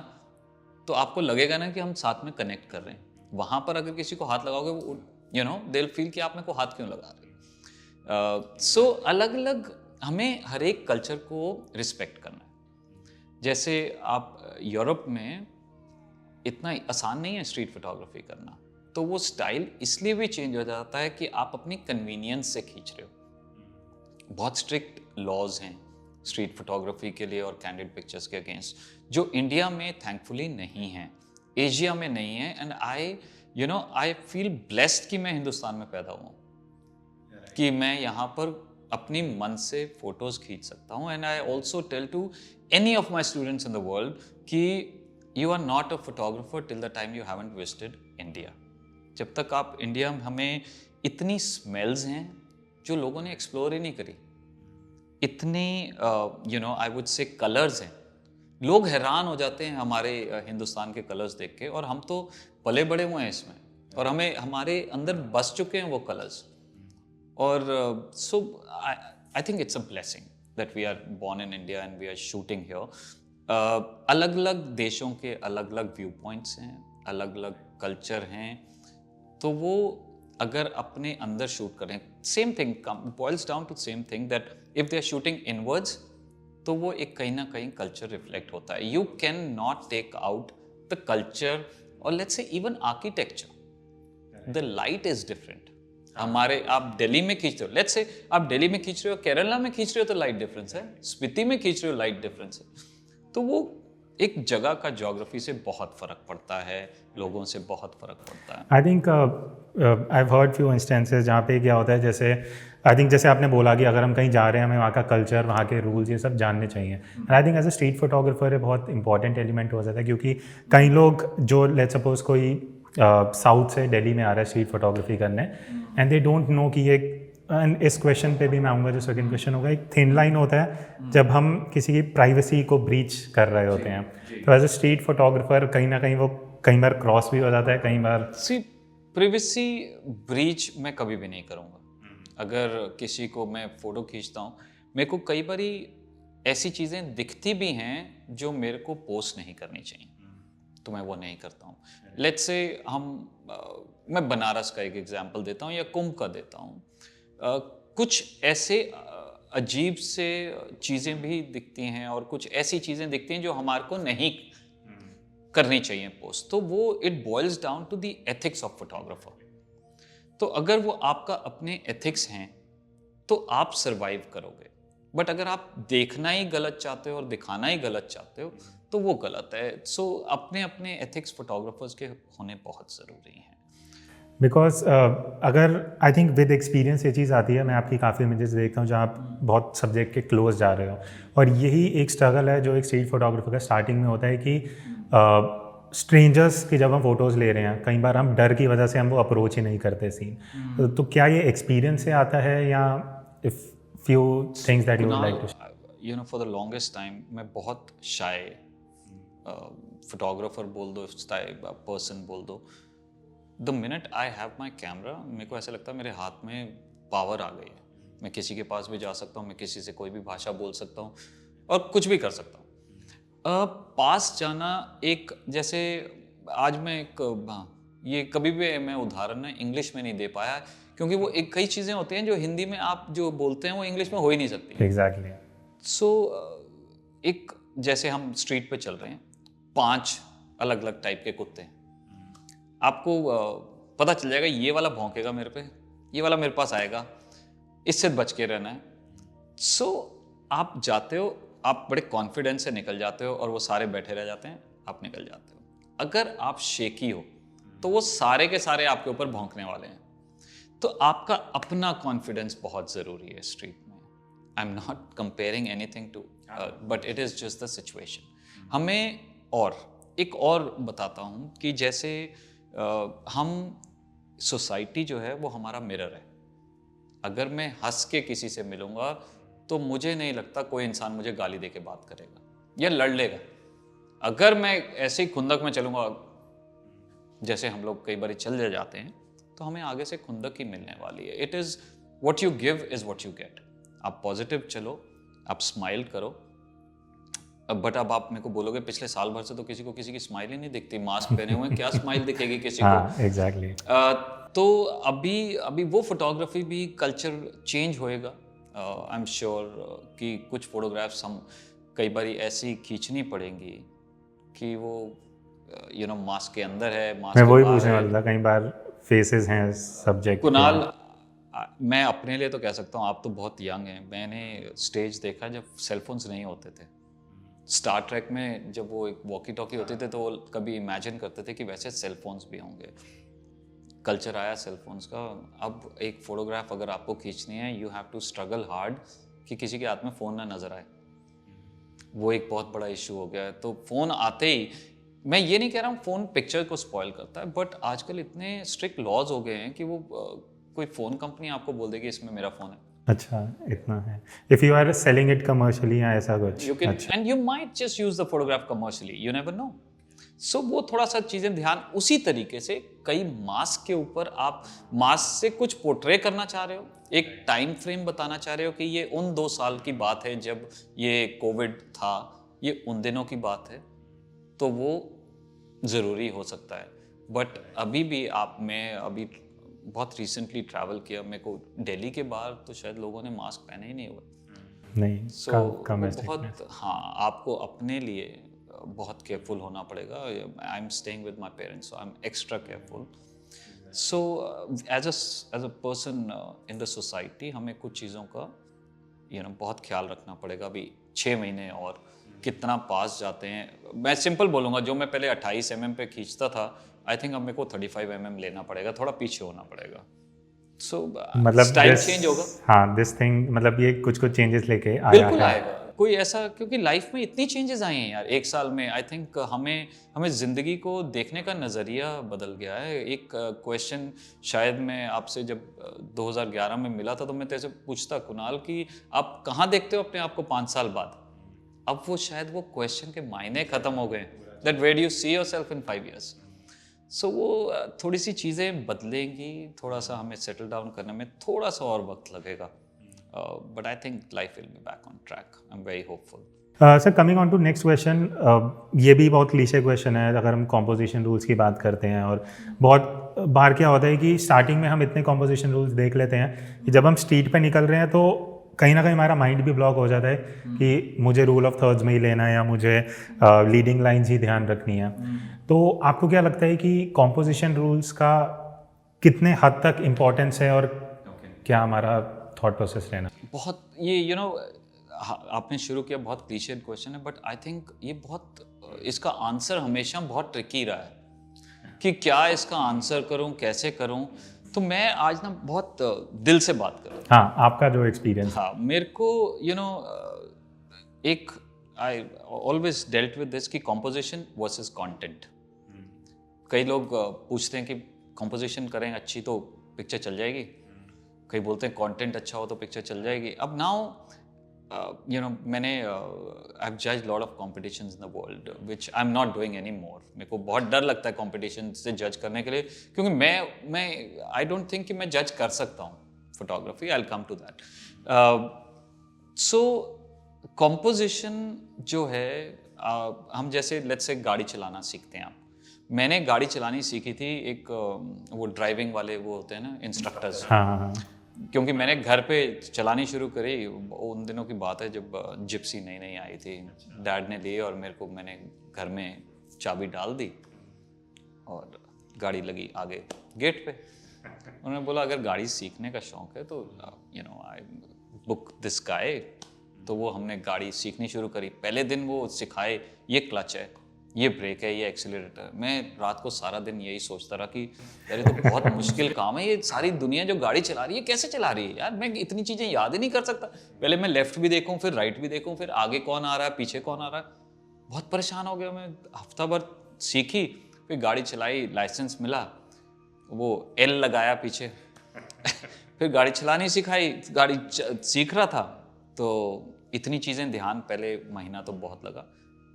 तो आपको लगेगा ना कि हम साथ में कनेक्ट कर रहे हैं. वहाँ पर अगर किसी को हाथ लगाओगे, वो you know they will feel कि आप मेरे को हाथ क्यों लगा रहे हैं. सो अलग अलग हमें हर एक कल्चर को रिस्पेक्ट करना है. जैसे आप यूरोप में इतना आसान नहीं है स्ट्रीट फोटोग्राफी करना, तो वो स्टाइल इसलिए भी चेंज हो जाता है कि आप अपनी कन्वीनियंस से खींच रहे हो. बहुत स्ट्रिक्ट लॉज हैं स्ट्रीट फोटोग्राफी के लिए और कैंडिड पिक्चर्स के अगेंस्ट, जो इंडिया में थैंकफुली नहीं है, एशिया में नहीं है. And I you know I feel blessed कि मैं हिंदुस्तान में पैदा हुआ हूँ, कि मैं यहाँ पर अपनी मन से फोटोज खींच सकता हूँ. And I also tell to any of my students in the world कि you are not a photographer till the time you haven't visited India. जब तक आप इंडिया, हमें इतनी स्मेल्स हैं जो लोगों ने एक्सप्लोर ही नहीं करी, इतने यू नो आई वुड से कलर्स हैं. लोग हैरान हो जाते हैं हमारे हिंदुस्तान के कलर्स देख के, और हम तो पले बड़े हुए हैं इसमें, और हमें हमारे अंदर बस चुके हैं वो कलर्स. और so I think it's a blessing that we are born in India and we are shooting here. अलग अलग देशों के अलग अलग व्यू पॉइंट्स हैं, अलग अलग कल्चर हैं, तो वो अगर अपने अंदर शूट करें, same thing boils down to same thing that if they are shooting inwards, तो वो एक कहीं ना कहीं कल्चर रिफ्लेक्ट होता है. You can not take out the culture, और let's say even architecture, the light is different. हमारे आप दिल्ली में खींच रहे हो, लेट्स से आप दिल्ली में खींच रहे हो, केरला में खींच रहे हो तो लाइट डिफरेंस है, स्पीति में खींच रहे हो लाइट डिफरेंस है. तो वो एक जगह का ज्योग्राफी से बहुत फ़र्क पड़ता है, लोगों से बहुत फ़र्क पड़ता है. आई think I have heard few instances जहाँ पे क्या होता है, जैसे आई थिंक जैसे आपने बोला कि अगर हम कहीं जा रहे हैं, हमें वहाँ का कल्चर, वहाँ के रूल्स, ये सब जानने चाहिए. And I think as a street photographer ये बहुत इंपॉर्टेंट एलिमेंट हो जाता है, क्योंकि कई लोग जो लेट्स सपोज कोई साउथ से दिल्ली में आ रहा है स्ट्रीट फोटोग्राफी करने, एंड दे डोंट नो कि एक, इस क्वेश्चन पे भी मैं आऊँगा, जो सेकंड क्वेश्चन होगा, एक थिन लाइन होता है जब हम किसी की प्राइवेसी को ब्रीच कर रहे होते हैं. तो एज अ स्ट्रीट फोटोग्राफर कहीं ना कहीं वो कई बार क्रॉस भी हो जाता है, कई बार. सी प्राइवेसी ब्रीच मैं कभी भी नहीं करूँगा. अगर किसी को मैं फ़ोटो खींचता हूँ, मेरे को कई बारी ऐसी चीज़ें दिखती भी हैं जो मेरे को पोस्ट नहीं करनी चाहिए, तो मैं वो नहीं करता हूँ. लेट्स से मैं बनारस का एक एग्जांपल देता हूँ या कुंभ का देता हूँ. कुछ ऐसे अजीब से चीज़ें भी दिखती हैं और कुछ ऐसी चीज़ें दिखती हैं जो हमारे को नहीं करनी चाहिए पोस्ट. तो वो it boils down to the ethics of photographer. तो अगर वो आपका अपने एथिक्स हैं तो आप सरवाइव करोगे, बट अगर आप देखना ही गलत चाहते हो और दिखाना ही गलत चाहते हो तो वो गलत है. सो अपने अपने एथिक्स फोटोग्राफर्स के होने बहुत ज़रूरी हैं. बिकॉज अगर आई थिंक विद एक्सपीरियंस ये चीज़ आती है, मैं आपकी काफ़ी इमेजेस देखता हूँ जहाँ आप बहुत सब्जेक्ट के क्लोज जा रहे हो, और यही एक स्ट्रगल है जो एक स्ट्रीट फोटोग्राफर का स्टार्टिंग में होता है कि स्ट्रेंजर्स की जब हम फोटोज़ ले रहे हैं, कई बार हम डर की वजह से हम वो अप्रोच ही नहीं करते सीन. तो क्या ये एक्सपीरियंस से आता है, या if few things that you would like to? You know for the longest time मैं बहुत शाय फोटोग्राफर बोल दो, पर्सन बोल दो. The minute I have my camera, मेरे को ऐसा लगता है मेरे हाथ में पावर आ गई है. मैं किसी के पास भी जा सकता हूँ, मैं किसी से कोई भी भाषा बोल सकता हूँ और कुछ भी कर सकता हूँ. पास जाना एक, जैसे आज मैं एक, ये कभी भी मैं उदाहरण है इंग्लिश में नहीं दे पाया, क्योंकि वो एक कई चीज़ें होती हैं जो हिंदी में आप जो बोलते हैं वो इंग्लिश में हो ही नहीं सकती. एग्जैक्टली. सो एक, जैसे हम स्ट्रीट पे चल रहे हैं, 5 अलग अलग टाइप के कुत्ते हैं, आपको पता चल जाएगा ये वाला भौंकेगा मेरे पे, ये वाला मेरे पास आएगा, इससे बच के रहना है. सो आप जाते हो, आप बड़े कॉन्फिडेंस से निकल जाते हो और वो सारे बैठे रह जाते हैं, आप निकल जाते हो. अगर आप शेकी हो तो वो सारे के सारे आपके ऊपर भौंकने वाले हैं. तो आपका अपना कॉन्फिडेंस बहुत ज़रूरी है स्ट्रीट में. I am not comparing anything to, but it is just the situation. हमें और एक और बताता हूँ कि जैसे हम सोसाइटी जो है वो हमारा मिरर है. अगर मैं हंस के किसी से मिलूँगा तो मुझे नहीं लगता कोई इंसान मुझे गाली दे के बात करेगा या लड़ लेगा. अगर मैं ऐसे ही खुंदक में चलूँगा, जैसे हम लोग कई बार चल जाते हैं, तो हमें आगे से खुंदक ही मिलने वाली है. It is what you give is what you get. आप पॉजिटिव चलो, आप स्माइल करो. बट अब आप मेरे को बोलोगे पिछले साल भर से तो किसी को किसी की स्माइल ही नहीं दिखती, मास्क पहने हुए क्या स्माइल दिखेगी किसी को. एग्जैक्टली. तो अभी वो फोटोग्राफी भी कल्चर चेंज होएगा. आई एम श्योर कि कुछ फोटोग्राफ्स हम कई बार ऐसी खींचनी पड़ेंगी कि वो यू नो मास्क के अंदर है, मास्क मैं वही पूछने वाला था, कई बार फेसेस हैं सब्जेक्ट. कुणाल, मैं अपने लिए तो कह सकता हूँ, आप तो बहुत यंग हैं. मैंने स्टेज देखा जब सेलफोन्स नहीं होते थे. स्टार ट्रैक में जब वो एक वॉकी टॉकी होते थे तो वो कभी इमेजिन करते थे कि वैसे सेलफोन्स भी होंगे. कल्चर आया सेल फोन्स का, अब एक फ़ोटोग्राफ अगर आपको खींचनी है you have to struggle hard कि किसी के हाथ में फ़ोन ना नज़र आए। वो एक बहुत बड़ा इशू हो गया है। तो फ़ोन आते ही, मैं ये नहीं कह रहा हूँ फ़ोन पिक्चर को स्पॉइल करता है, बट आजकल इतने स्ट्रिक्ट लॉज हो गए हैं कि वो कोई फ़ोन कंपनी आपको बोल देगी इसमें मेरा फ़ोन है। अच्छा, इतना है। If you are selling it commercially या ऐसा कुछ? You can, अच्छा, and you might just use the photograph commercially, you never know. So वो थोड़ा सा चीज़ें ध्यान, उसी तरीके से कई मास्क के ऊपर आप मास्क से कुछ पोर्ट्रे करना चाह रहे हो, एक टाइम फ्रेम बताना चाह रहे हो कि ये उन 2 साल की बात है जब ये कोविड था, ये उन दिनों की बात है, तो वो ज़रूरी हो सकता है। बट अभी भी मैं अभी बहुत रिसेंटली ट्रैवल किया, मेरे को दिल्ली के बाहर तो शायद लोगों ने मास्क पहने ही नहीं हुए। नहीं, So, कम है बहुत strictness। हाँ, आपको अपने लिए बहुत केयरफुल होना पड़ेगा। I am staying with my parents, so I am extra careful. So as a person in the society हमें कुछ चीज़ों का बहुत ख्याल रखना पड़ेगा। अभी 6 महीने और कितना पास जाते हैं। मैं सिंपल बोलूँगा, जो मैं पहले 28 mm पे खींचता था, आई थिंक अब मेरे को 35 mm लेना पड़ेगा, थोड़ा पीछे होना पड़ेगा। सो मतलब स्टाइल चेंज होगा। हाँ, दिस थिंग, मतलब ये कुछ चेंजेस लेके आया बिल्कुल है। आएगा कोई ऐसा, क्योंकि लाइफ में इतनी चेंजेस आए हैं यार 1 साल में। आई थिंक हमें ज़िंदगी को देखने का नज़रिया बदल गया है। एक क्वेश्चन शायद मैं आपसे जब 2011 में मिला था तो मैं तेरे से पूछता, कुणाल, कि आप कहाँ देखते हो अपने आप को 5 साल बाद? अब वो शायद वो क्वेश्चन के मायने ख़त्म हो गए, that where do you see yourself in 5 years। So वो थोड़ी सी चीज़ें बदलेंगी, थोड़ा सा हमें सेटल डाउन करने में थोड़ा सा और वक्त लगेगा, but I think life will be back on track. I am very hopeful. Sir, coming on to next question, ये भी बहुत क्लीशे क्वेश्चन है अगर हम कॉम्पोजिशन रूल्स की बात करते हैं। और बहुत बार क्या होता है कि स्टार्टिंग में हम इतने कॉम्पोजिशन रूल्स देख लेते हैं कि जब हम स्ट्रीट पे निकल रहे हैं तो कहीं ना कहीं हमारा माइंड भी ब्लॉक हो जाता है कि मुझे रूल ऑफ थर्ड्स में ही लेना है या मुझे लीडिंग लाइंस ही ध्यान रखनी है। तो आपको क्या लगता है कि कॉम्पोजिशन रूल्स का कितने हद तक इम्पोर्टेंस है और क्या हमारा थॉट प्रोसेस रहना? बहुत ये आपने शुरू किया, बहुत क्लीशे क्वेश्चन है, बट आई थिंक ये बहुत, इसका आंसर हमेशा बहुत ट्रिकी रहा है कि क्या इसका आंसर करूं, कैसे करूं। तो मैं आज ना बहुत दिल से बात करूं। हाँ, आपका जो एक्सपीरियंस। हाँ, मेरे को एक I always dealt with this कि कॉम्पोजिशन वर्सेस कंटेंट। कई लोग पूछते हैं कि कॉम्पोजिशन करें अच्छी तो पिक्चर चल जाएगी, कई बोलते हैं कंटेंट अच्छा हो तो पिक्चर चल जाएगी। अब नाउ मैंने I have judged lot of competitions in the world which I am not doing any more. मेरे को बहुत डर लगता है कॉम्पिटिशन से जज करने के लिए, क्योंकि मैं आई डोंट थिंक कि मैं जज कर सकता हूँ photography. I will come to that. So composition जो है, हम जैसे लेट्स से गाड़ी चलाना सीखते हैं आप। मैंने गाड़ी चलानी सीखी थी, एक वो ड्राइविंग वाले वो होते हैं ना, इंस्ट्रक्टर्स। हाँ। क्योंकि मैंने घर पे चलानी शुरू करी, उन दिनों की बात है जब जिप्सी नई नई आई थी। डैड ने ली और मैंने घर में चाबी डाल दी और गाड़ी लगी आगे गेट पे। उन्होंने बोला अगर गाड़ी सीखने का शौक है तो आई बुक दिस गाय। तो वो हमने गाड़ी सीखनी शुरू करी। पहले दिन वो सिखाए, ये क्लच है, ये ब्रेक है, ये एक्सीलरेटर। मैं रात को सारा दिन यही सोचता रहा कि यार ये तो बहुत मुश्किल काम है, ये सारी दुनिया जो गाड़ी चला रही है कैसे चला रही है यार, मैं इतनी चीज़ें याद ही नहीं कर सकता। पहले मैं लेफ्ट भी देखूं, फिर राइट भी देखूं, फिर आगे कौन आ रहा है, पीछे कौन आ रहा है। बहुत परेशान हो गया मैं। हफ्ता भर सीखी, फिर गाड़ी चलाई, लाइसेंस मिला, वो एल लगाया पीछे फिर गाड़ी चलानी सिखाई, गाड़ी सीख रहा था। तो इतनी चीज़ें ध्यान, पहले महीना तो बहुत लगा।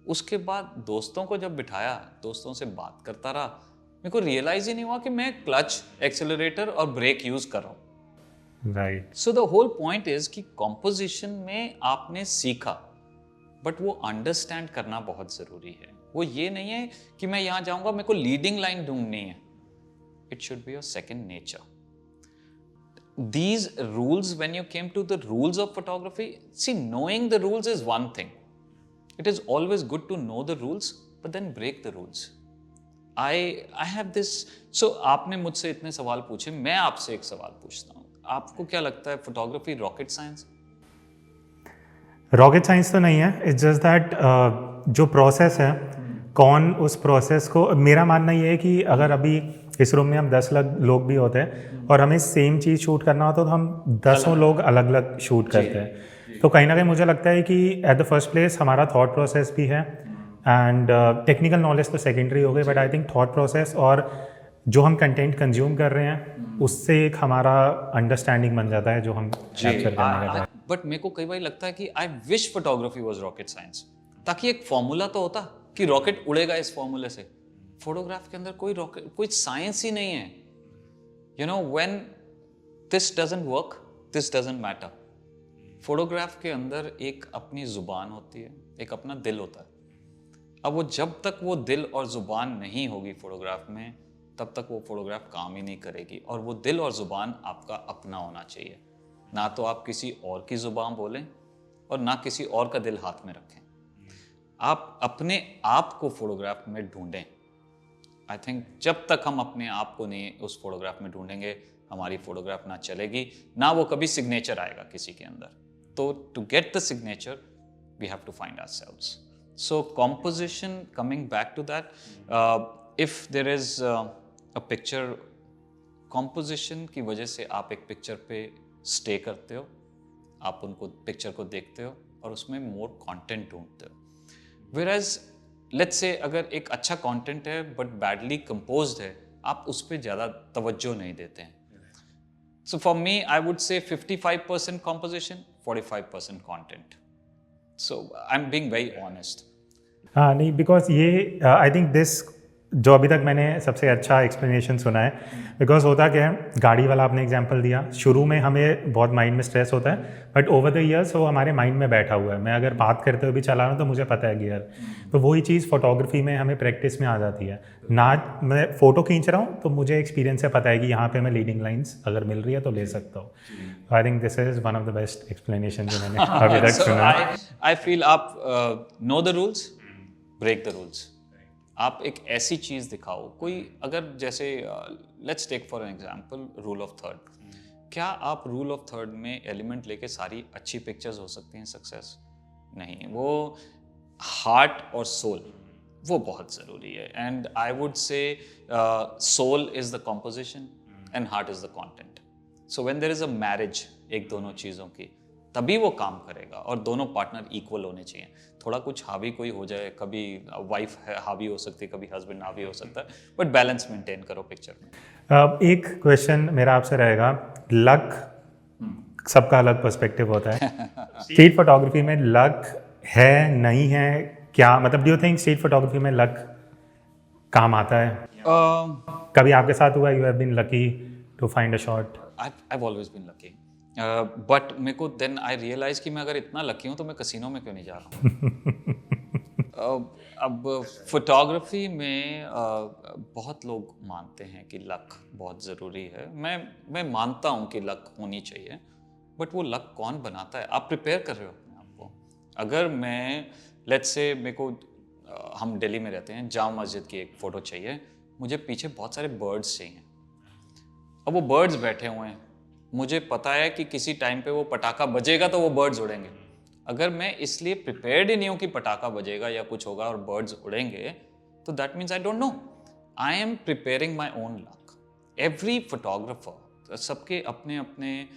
उसके बाद दोस्तों को जब बिठाया, दोस्तों से बात करता रहा, मेरे को रियलाइज ही नहीं हुआ कि मैं क्लच, एक्सेलरेटर और ब्रेक यूज कर रहा हूँ। Right. So the whole point is कि कॉम्पोजिशन में आपने सीखा, बट वो अंडरस्टैंड करना बहुत जरूरी है। वो ये नहीं है कि मैं यहाँ जाऊंगा, मेरे को लीडिंग लाइन ढूंढनी है। It should be your second nature. These rules, when you came to the rules of photography, see, knowing the rules is one thing. It is always good to know the rules, but then break the rules. I have this. So आपने मुझसे इतने सवाल पूछे, मैं आपसे एक सवाल पूछता हूँ। आपको क्या लगता है photography rocket science? Rocket science तो नहीं है। इट्स जस्ट दैट जो प्रोसेस है कौन उस प्रोसेस को, मेरा मानना ये है कि अगर अभी इस रूम में हम 10 लोग भी होते हैं और हमें सेम चीज़ शूट करना होता तो हम 10 लोग अलग अलग शूट करते हैं। तो कहीं ना कहीं मुझे लगता है कि एट द फर्स्ट प्लेस हमारा थॉट प्रोसेस भी है, एंड टेक्निकल नॉलेज तो सेकेंडरी हो गई, but I think thought process और जो हम कंटेंट कंज्यूम कर रहे हैं उससे एक हमारा अंडरस्टैंडिंग बन जाता है जो हम कैप्चर करने का। बट मेरे को कई बार लगता है कि I wish photography was rocket science, ताकि एक फॉर्मूला तो होता कि रॉकेट उड़ेगा इस फॉर्मूले से। फोटोग्राफ के अंदर कोई साइंस ही नहीं है। You know, when this doesn't work, this doesn't matter. Photograph के अंदर एक अपनी जुबान होती है, एक अपना दिल होता है। अब वो जब तक वो दिल और जुबान नहीं होगी फोटोग्राफ में, तब तक वो फोटोग्राफ काम ही नहीं करेगी। और वो दिल और जुबान आपका अपना होना चाहिए, ना तो आप किसी और की जुबान बोलें और ना किसी और का दिल हाथ में रखें। आप अपने आप को फोटोग्राफ में ढूंढें। आई थिंक जब तक हम अपने आप को नहीं उस फोटोग्राफ में ढूंढेंगे, हमारी फोटोग्राफ ना चलेगी, ना वो कभी सिग्नेचर आएगा किसी के अंदर। तो to get the signature we have to find ourselves. So composition, coming back to that, if there is a picture, composition की वजह से आप एक पिक्चर पे स्टे करते हो, आप उनको पिक्चर को देखते हो और उसमें मोर कंटेंट ढूंढते हो। Whereas लेट्स से अगर एक अच्छा कंटेंट है बट बैडली कंपोज्ड है, आप उस पर ज़्यादा तवज्जो नहीं देते हैं। सो फॉर मी आई वुड से 55% composition, 45% content. So I'm being very honest. हाँ नहीं, बिकॉज ये आई थिंक दिस जो अभी तक मैंने सबसे अच्छा एक्सप्लेनेशन सुना है। बिकॉज होता क्या है, गाड़ी वाला आपने एग्जांपल दिया, शुरू में हमें बहुत माइंड में स्ट्रेस होता है, बट ओवर द ईयर्स वो हमारे माइंड में बैठा हुआ है। मैं अगर बात करते हुए भी चला रहा हूँ तो मुझे पता है गियर। तो वही चीज़ फोटोग्राफी में हमें प्रैक्टिस में आ जाती है। ना मैं फ़ोटो खींच रहा हूँ तो मुझे एक्सपीरियंस से पता है कि यहाँ पे मैं लीडिंग लाइन्स अगर मिल रही है तो ले सकता हूँ। I think this is one of the best explanation जो मैंने अभी तक सुना। आई फील आप know the rules, break the rules. आप एक ऐसी चीज़ दिखाओ, कोई अगर जैसे let's take for an example rule of third. क्या आप रूल ऑफ थर्ड में एलिमेंट लेके सारी अच्छी पिक्चर्स हो सकती हैं सक्सेस? नहीं, वो हार्ट और सोल वो बहुत ज़रूरी है। And I would say soul is the composition and heart is the content. So when there is a marriage एक दोनों चीज़ों की, तभी वो काम करेगा और दोनों पार्टनर इक्वल होने चाहिए। थोड़ा कुछ हावी कोई हो जाए, कभी वाइफ हावी हो सकती है, कभी हस्बैंड हावी हो सकता है, बट बैलेंस मेंटेन करो पिक्चर में। एक क्वेश्चन मेरा आपसे रहेगा, लक सबका अलग पर्सपेक्टिव होता है। स्ट्रीट फोटोग्राफी में लक है नहीं है क्या? मतलब do you think street photography में लक काम आता है? कभी आपके साथ हुआ, you have been lucky to find a shot? I have always been lucky, but मेरे को देन आई रियलाइज कि मैं अगर इतना लकी हूँ तो मैं कसिनो में क्यों नहीं जा रहा हूँ। अब फोटोग्राफी में बहुत लोग मानते हैं कि लक बहुत ज़रूरी है। मैं मानता हूँ कि लक होनी चाहिए, बट वो लक कौन बनाता है? आप प्रिपेयर कर रहे हो अपने आप को। अगर मैं लेट्स से मेरे को हम दिल्ली में रहते हैं, जामा मस्जिद की एक फ़ोटो चाहिए, मुझे पीछे बहुत सारे बर्ड्स चाहिए। अब वो बर्ड्स बैठे हुए हैं, मुझे पता है कि किसी टाइम पे वो पटाखा बजेगा तो वो बर्ड्स उड़ेंगे। अगर मैं इसलिए प्रिपेयर्ड ही नहीं हूँ कि पटाखा बजेगा या कुछ होगा और बर्ड्स उड़ेंगे, तो that means I don't know. I am preparing my own luck. Every photographer, सबके अपने अपने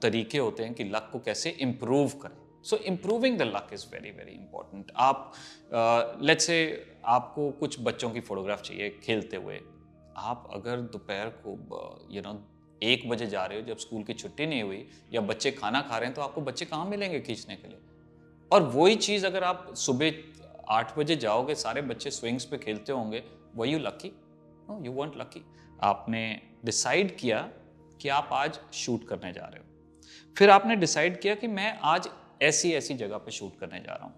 तरीके होते हैं कि लक को कैसे इम्प्रूव करें। So improving the luck is very very important. आप लेट्स से आपको कुछ बच्चों की फ़ोटोग्राफ चाहिए खेलते हुए। आप अगर दोपहर को 1 बजे जा रहे हो, जब स्कूल की छुट्टी नहीं हुई या बच्चे खाना खा रहे हैं, तो आपको बच्चे कहाँ मिलेंगे खींचने के लिए? और वही चीज़ अगर आप सुबह 8 बजे जाओगे, सारे बच्चे स्विंग्स पे खेलते होंगे, were you lucky? No, you won't lucky. आपने डिसाइड किया कि आप आज शूट करने जा रहे हो, फिर आपने डिसाइड किया कि मैं आज ऐसी ऐसी जगह पे शूट करने जा रहा हूँ।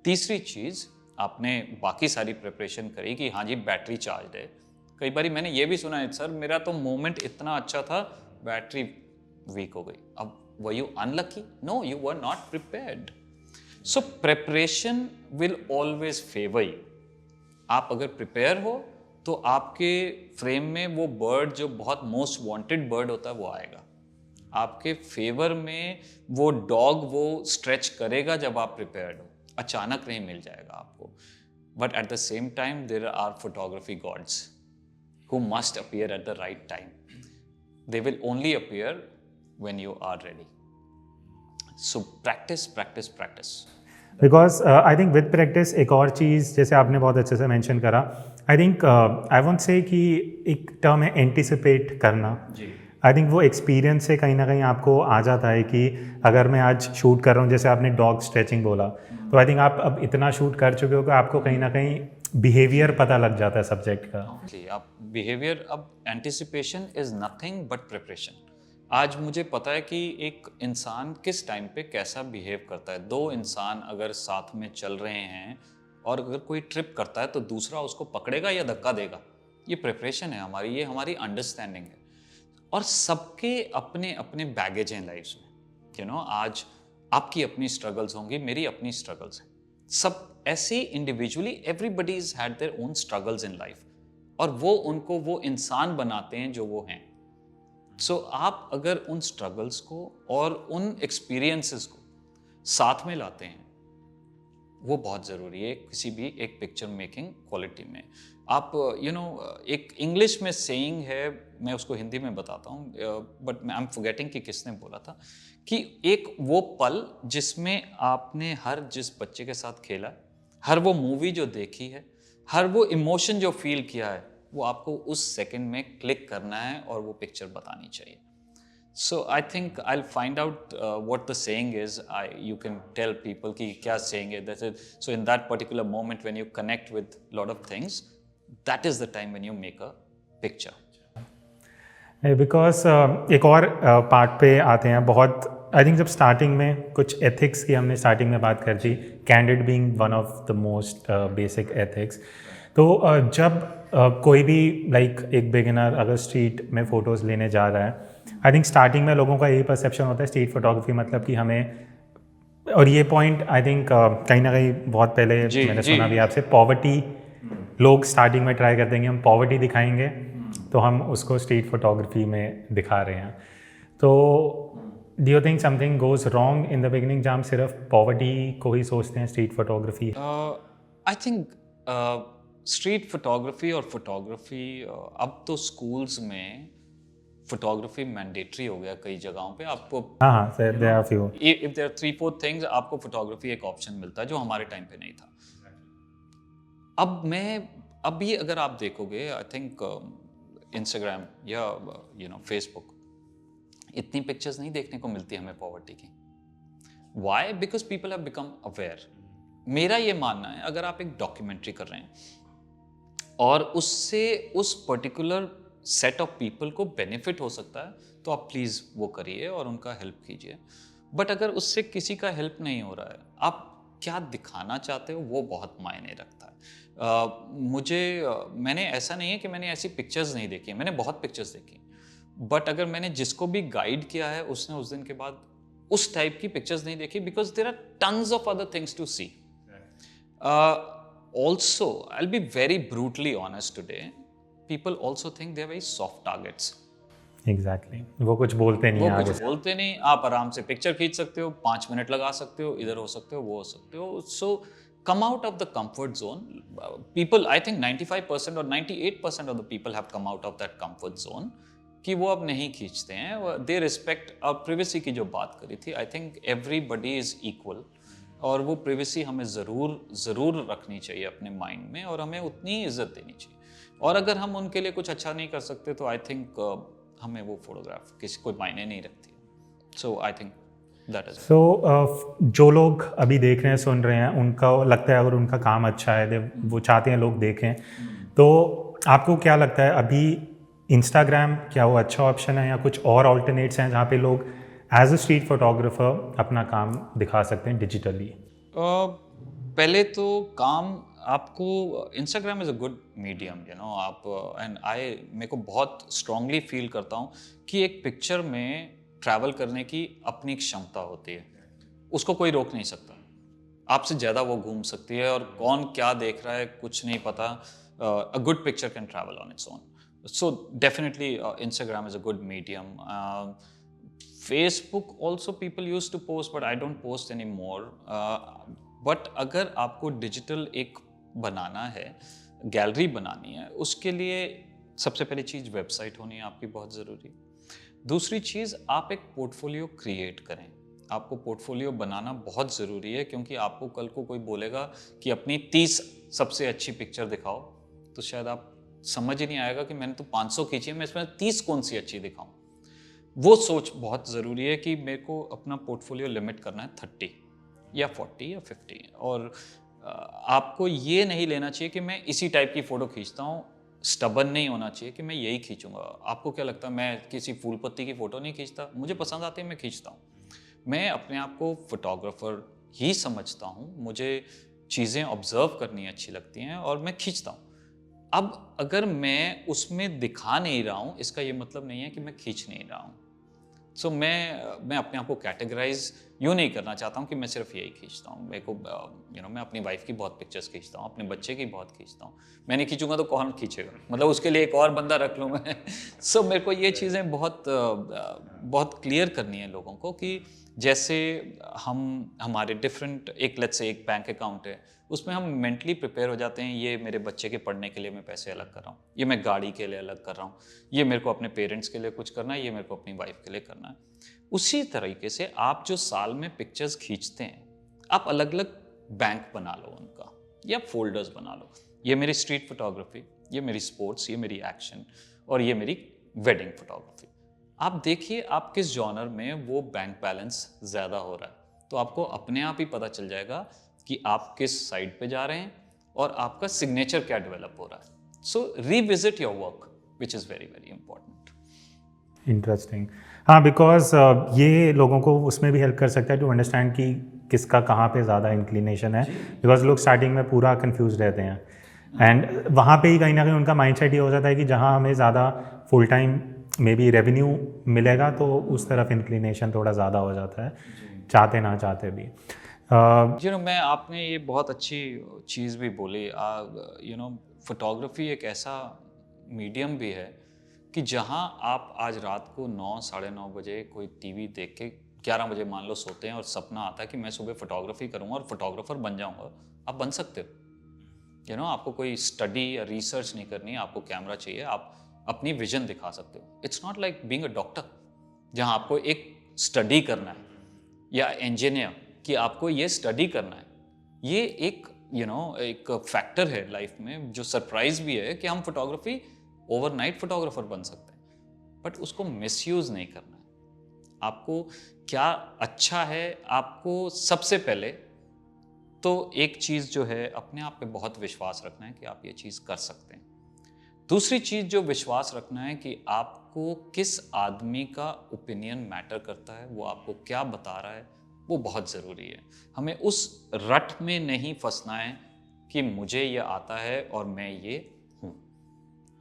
तीसरी चीज़, आपने बाकी सारी प्रिपरेशन करी कि हाँ जी बैटरी चार्ज है। कई बार मैंने ये भी सुना है, सर मेरा तो मोमेंट इतना अच्छा था, बैटरी वीक हो गई। अब were you unlucky? No, you were not prepared. So preparation will always favour you. आप अगर प्रिपेयर हो तो आपके फ्रेम में वो बर्ड जो बहुत मोस्ट वांटेड बर्ड होता है वो आएगा। आपके फेवर में वो डॉग वो स्ट्रेच करेगा जब आप प्रिपेयर्ड हो, अचानक नहीं मिल जाएगा आपको। but at the same time there are photography gods who must appear at the right time. They will only appear when you are ready. So practice, practice, practice. Because I think with practice एक और चीज़ जैसे आपने बहुत अच्छे से mention करा, आई think I won't say कि एक टर्म है एंटिसिपेट करना. आई थिंक वो एक्सपीरियंस से कहीं ना कहीं आपको आ जाता है कि अगर मैं आज शूट कर रहा हूँ, जैसे आपने डॉग स्ट्रेचिंग बोला, तो आई थिंक आप अब इतना शूट कर चुके हो कि आपको कहीं ना कहीं बिहेवियर पता लग जाता है सब्जेक्ट का. आप बिहेवियर, अब anticipation is nothing but preparation. आज मुझे पता है कि एक इंसान किस टाइम पे कैसा बिहेव करता है. दो इंसान अगर साथ में चल रहे हैं और अगर कोई ट्रिप करता है तो दूसरा उसको पकड़ेगा या धक्का देगा. ये प्रिपरेशन है हमारी, ये हमारी अंडरस्टैंडिंग है. और सबके अपने अपने बैगेज हैं लाइफ में. यू नो, आज आपकी अपनी स्ट्रगल्स होंगी, मेरी अपनी स्ट्रगल्स हैं. सब ऐसे individually everybody is had their own struggles in life, और वो उनको वो इंसान बनाते हैं जो वो हैं. सो आप अगर उन स्ट्रगल्स को और उन एक्सपीरियंसेस को साथ में लाते हैं, वो बहुत ज़रूरी है किसी भी एक पिक्चर मेकिंग क्वालिटी में. आप यू नो, एक इंग्लिश में सेइंग है, मैं उसको हिंदी में बताता हूँ, बट आई एम फॉरगेटिंग कि किसने बोला था, कि एक वो पल जिसमें आपने हर जिस बच्चे के साथ खेला, हर वो मूवी जो देखी है, हर वो इमोशन जो फील किया है, वो आपको उस सेकंड में क्लिक करना है और वो पिक्चर बतानी चाहिए. So I think I'll find out what the saying is. You can tell people कि क्या saying है. That's it. So in that particular moment when you connect with lot of things, that is the time when you make a picture. Because एक और part पे आते हैं. बहुत I think जब स्टार्टिंग में कुछ एथिक्स की हमने स्टार्टिंग में बात कर दी, candid being one of the most basic ethics. तो जब कोई भी लाइक एक बिगिनर अगर स्ट्रीट में फ़ोटोज़ लेने जा रहा है, आई थिंक स्टार्टिंग में लोगों का यही परसेप्शन होता है स्ट्रीट फोटोग्राफी मतलब कि हमें, और ये पॉइंट आई थिंक कहीं ना कहीं बहुत पहले मैंने सुना भी आपसे, पॉवर्टी लोग स्टार्टिंग में ट्राई करते हैं कि हम पॉवर्टी दिखाएंगे तो हम उसको स्ट्रीट फोटोग्राफी में दिखा रहे हैं. तो do you think something goes wrong in the beginning जहाँ हम सिर्फ पॉवर्टी को ही सोचते हैं street photography? I think street photography और फोटोग्राफी, अब तो स्कूल्स में फोटोग्राफी मैंडेटरी हो गया कई जगहों पे. आपको हाँ sir, there are few, if there are 3-4 things, आपको फोटोग्राफी एक ऑप्शन मिलता है जो हमारे टाइम पे नहीं था. अब भी अगर आप देखोगे, आई थिंक इंस्टाग्राम या यू नो फेसबुक, इतनी पिक्चर्स नहीं देखने को मिलती हमें पॉवर्टी की. Why? Because people have become aware. मेरा ये मानना है, अगर आप एक डॉक्यूमेंट्री कर रहे हैं और उससे उस पर्टिकुलर सेट ऑफ पीपल को बेनिफिट हो सकता है, तो आप प्लीज़ वो करिए और उनका हेल्प कीजिए. बट अगर उससे किसी का हेल्प नहीं हो रहा है, आप क्या दिखाना चाहते हो वो बहुत मायने रखता है. मैंने ऐसा नहीं है कि मैंने ऐसी पिक्चर्स नहीं देखी, मैंने बहुत पिक्चर्स देखी, बट अगर मैंने जिसको भी गाइड किया है उसने उस दिन के बाद उस टाइप की पिक्चर्स नहीं देखी, because there are tons of other things to see. Also, I'll be very brutally honest today. People also think they are very soft targets. Exactly. वो कुछ बोलते नहीं, वो कुछ बोलते नहीं. आप आराम से पिक्चर खींच सकते हो, 5 मिनट लगा सकते हो, इधर हो सकते हो, वो हो सकते हो. So come out of the comfort zone. People, I think 95% or 98% of the people have come out of that comfort zone. कि वो अब नहीं खींचते हैं. They respect our privacy की जो बात करी थी. I think everybody is equal. और वो प्रिवेसी हमें ज़रूर रखनी चाहिए अपने माइंड में, और हमें उतनी इज्जत देनी चाहिए. और अगर हम उनके लिए कुछ अच्छा नहीं कर सकते तो आई थिंक हमें वो फोटोग्राफ किसी कोई मायने नहीं रखती. सो आई थिंक दैट इज. सो जो लोग अभी देख रहे हैं, सुन रहे हैं, उनका लगता है अगर उनका काम अच्छा है, वो चाहते हैं लोग देखें, तो आपको क्या लगता है अभी इंस्टाग्राम क्या वो अच्छा ऑप्शन है या कुछ और ऑल्टरनेट्स हैं जहाँ पे लोग एज अ स्ट्रीट फोटोग्राफर अपना काम दिखा सकते हैं डिजिटली? पहले तो काम आपको, Instagram is a good medium, you know. आप एंड मेरे को बहुत स्ट्रांगली फील करता हूँ कि एक पिक्चर में ट्रैवल करने की अपनी क्षमता होती है, उसको कोई रोक नहीं सकता. आपसे ज़्यादा वो घूम सकती है, और कौन क्या देख रहा है कुछ नहीं पता. A good picture can travel on its own. So definitely Instagram is a good medium. Facebook also people used to post, but I don't post anymore. But अगर आपको डिजिटल एक बनाना है, गैलरी बनानी है, उसके लिए सबसे पहली चीज़ वेबसाइट होनी है आपकी बहुत ज़रूरी। दूसरी चीज़, आप एक पोर्टफोलियो क्रिएट करें। आपको पोर्टफोलियो बनाना बहुत ज़रूरी है, क्योंकि आपको कल को कोई बोलेगा कि अपनी 30 सबसे अच्छी पिक्चर दिखाओ, तो शायद आप समझ ही नहीं आएगा कि मैंने तो 500 खींची है, मैं इसमें 30 कौन सी अच्छी दिखाऊं। वो सोच बहुत ज़रूरी है कि मेरे को अपना पोर्टफोलियो लिमिट करना है 30 या 40 या 50। और आपको ये नहीं लेना चाहिए कि मैं इसी टाइप की फ़ोटो खींचता हूँ, स्टबन नहीं होना चाहिए कि मैं यही खींचूंगा। आपको क्या लगता है मैं किसी फूल पत्ती की फ़ोटो नहीं खींचता? मुझे पसंद आती है, मैं खींचता हूँ। मैं अपने आप को फोटोग्राफर ही समझता हूँ, मुझे चीज़ें ऑब्जर्व करनी अच्छी लगती हैं और मैं खींचता हूँ। अब अगर मैं उसमें दिखा नहीं रहा हूँ, इसका ये मतलब नहीं है कि मैं खींच नहीं रहा हूँ। सो मैं अपने आप को कैटेगराइज यूँ नहीं करना चाहता हूँ कि मैं सिर्फ यही खींचता हूँ। मेरे को मैं अपनी वाइफ की बहुत पिक्चर्स खींचता हूँ, अपने बच्चे की बहुत खींचता हूँ। मैं नहीं खींचूंगा तो कौन खींचेगा? मतलब उसके लिए एक और बंदा रख लूँ मैं। सो मेरे को ये चीज़ें बहुत क्लियर करनी है लोगों को कि जैसे हमारे डिफरेंट, एक लेट्स से एक बैंक अकाउंट है, उसमें हम मेंटली प्रिपेयर हो जाते हैं, ये मेरे बच्चे के पढ़ने के लिए मैं पैसे अलग कर रहा हूँ, ये मैं गाड़ी के लिए अलग कर रहा हूँ, ये मेरे को अपने पेरेंट्स के लिए कुछ करना है, ये मेरे को अपनी वाइफ के लिए करना है। उसी तरीके से आप जो साल में पिक्चर्स खींचते हैं, आप अलग अलग बैंक बना लो उनका, या फोल्डर्स बना लो। ये मेरी स्ट्रीट फोटोग्राफी, ये मेरी स्पोर्ट्स, ये मेरी एक्शन, और ये मेरी वेडिंग फोटोग्राफी। आप देखिए आप किस जॉनर में वो बैंक बैलेंस ज़्यादा हो रहा है, तो आपको अपने आप ही पता चल जाएगा कि आप किस साइड पे जा रहे हैं और आपका सिग्नेचर क्या डेवलप हो रहा है। So revisit your work, which is very very important. Interesting. हाँ, बिकॉज ये लोगों को उसमें भी हेल्प कर सकता है टू अंडरस्टैंड कि किसका कहाँ पे ज़्यादा इंक्लिनेशन है, बिकॉज लोग स्टार्टिंग में पूरा कंफ्यूज रहते हैं, एंड वहाँ पे ही कहीं ना कहीं उनका माइंडसेट ये हो जाता है कि जहाँ हमें ज़्यादा full time may be revenue मिलेगा तो उस तरफ इंक्लिनेशन थोड़ा ज़्यादा हो जाता है, चाहते ना चाहते भी। मैं आपने ये बहुत अच्छी चीज़ भी बोली। फोटोग्राफी एक ऐसा मीडियम भी है कि जहाँ आप आज रात को 9 साढ़े 9 बजे कोई टीवी देख के 11 बजे मान लो सोते हैं और सपना आता है कि मैं सुबह फोटोग्राफी करूँगा और फोटोग्राफर बन जाऊँगा। आप बन सकते हो। आपको कोई स्टडी या रिसर्च नहीं करनी है, आपको कैमरा चाहिए, आप अपनी विजन दिखा सकते हो। It's not like being a doctor, जहाँ आपको एक स्टडी करना है, या इंजीनियर कि आपको ये स्टडी करना है। ये एक एक फैक्टर है लाइफ में जो सरप्राइज भी है कि हम फोटोग्राफी ओवरनाइट फोटोग्राफर बन सकते हैं, बट उसको मिसयूज नहीं करना है। आपको क्या अच्छा है, आपको सबसे पहले तो एक चीज़ जो है अपने आप पे बहुत विश्वास रखना है कि आप ये चीज़ कर सकते हैं। दूसरी चीज़ जो विश्वास रखना है कि आपको किस आदमी का ओपिनियन मैटर करता है, वो आपको क्या बता रहा है, वो बहुत ज़रूरी है। हमें उस रट में नहीं फंसना है कि मुझे ये आता है और मैं ये हूँ,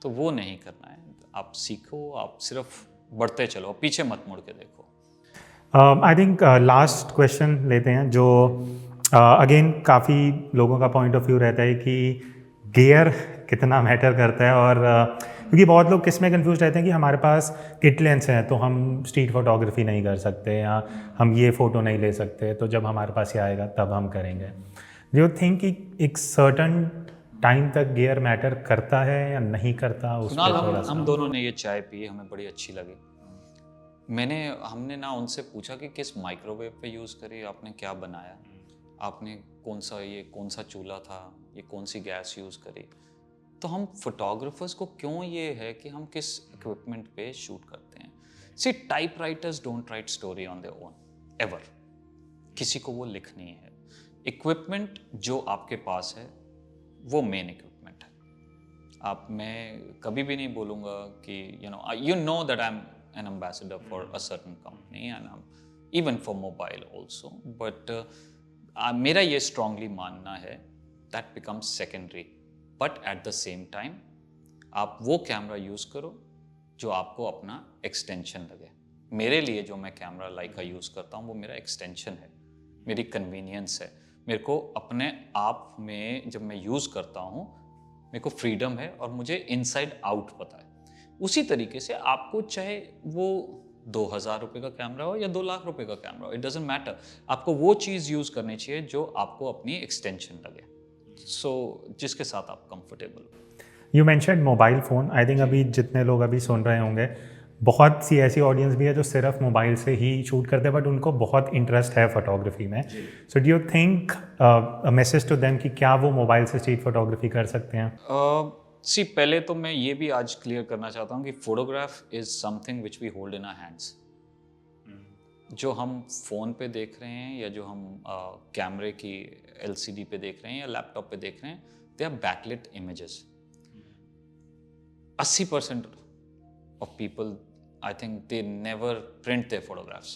तो वो नहीं करना है। आप सीखो, आप सिर्फ बढ़ते चलो, पीछे मत मुड़ के देखो। आई थिंक लास्ट क्वेश्चन लेते हैं, जो अगेन काफ़ी लोगों का पॉइंट ऑफ व्यू रहता है कि गियर कितना मैटर करता है, और क्योंकि बहुत लोग किस में कंफ्यूज रहते हैं कि हमारे पास किट लेंस है तो हम स्ट्रीट फोटोग्राफी नहीं कर सकते, या हम ये फ़ोटो नहीं ले सकते, तो जब हमारे पास ये आएगा तब हम करेंगे। डू यू थिंक कि एक सर्टन टाइम तक गियर मैटर करता है या नहीं करता? उस पर थोड़ा सा। हम दोनों ने ये चाय पी, हमें बड़ी अच्छी लगी। हमने ना उनसे पूछा कि किस माइक्रोवेव पे यूज़ करी, आपने क्या बनाया, आपने कौन सा चूल्हा था, ये कौन सी गैस यूज़ करी। तो हम फोटोग्राफर्स को क्यों ये है कि हम किस इक्विपमेंट पे शूट करते हैं। See, typewriters don't write story on their own ever, किसी को वो लिखनी है। इक्विपमेंट जो आपके पास है वो मेन इक्विपमेंट है। मैं कभी भी नहीं बोलूँगा कि you know that I'm an ambassador for a certain company and I'm even for mobile also, but मेरा ये strongly मानना है that becomes secondary, but at the same time आप वो कैमरा यूज़ करो जो आपको अपना एक्सटेंशन लगे। मेरे लिए जो मैं कैमरा लाइका यूज़ करता हूँ वो मेरा एक्सटेंशन है, मेरी कन्वीनियंस है। मेरे को अपने आप में जब मैं यूज़ करता हूँ मेरे को फ्रीडम है और मुझे इनसाइड आउट पता है। उसी तरीके से आपको चाहे वो 2000 रुपये का कैमरा हो या 2 लाख रुपए का कैमरा हो, इट डजेंट मैटर, आपको वो चीज़ यूज़ करनी चाहिए जो आपको अपनी एक्सटेंशन लगे। सो जिसके साथ आप कंफर्टेबल हो। You mentioned mobile phone, I think अभी जितने लोग अभी सुन रहे होंगे, बहुत सी ऐसी ऑडियंस भी है जो सिर्फ मोबाइल से ही शूट करते हैं बट उनको बहुत इंटरेस्ट है फोटोग्राफी में। So do you think a message to them कि क्या वो मोबाइल से स्ट्रीट फोटोग्राफी कर सकते हैं? पहले तो मैं ये भी आज क्लियर करना चाहता हूँ कि photograph is something which we hold in our hands. जो हम फ़ोन पे देख रहे हैं या जो हम कैमरे की LCD पे देख रहे हैं या लैपटॉप पे देख रहे हैं, they are backlit images. 80% of people, I think, they never print their photographs.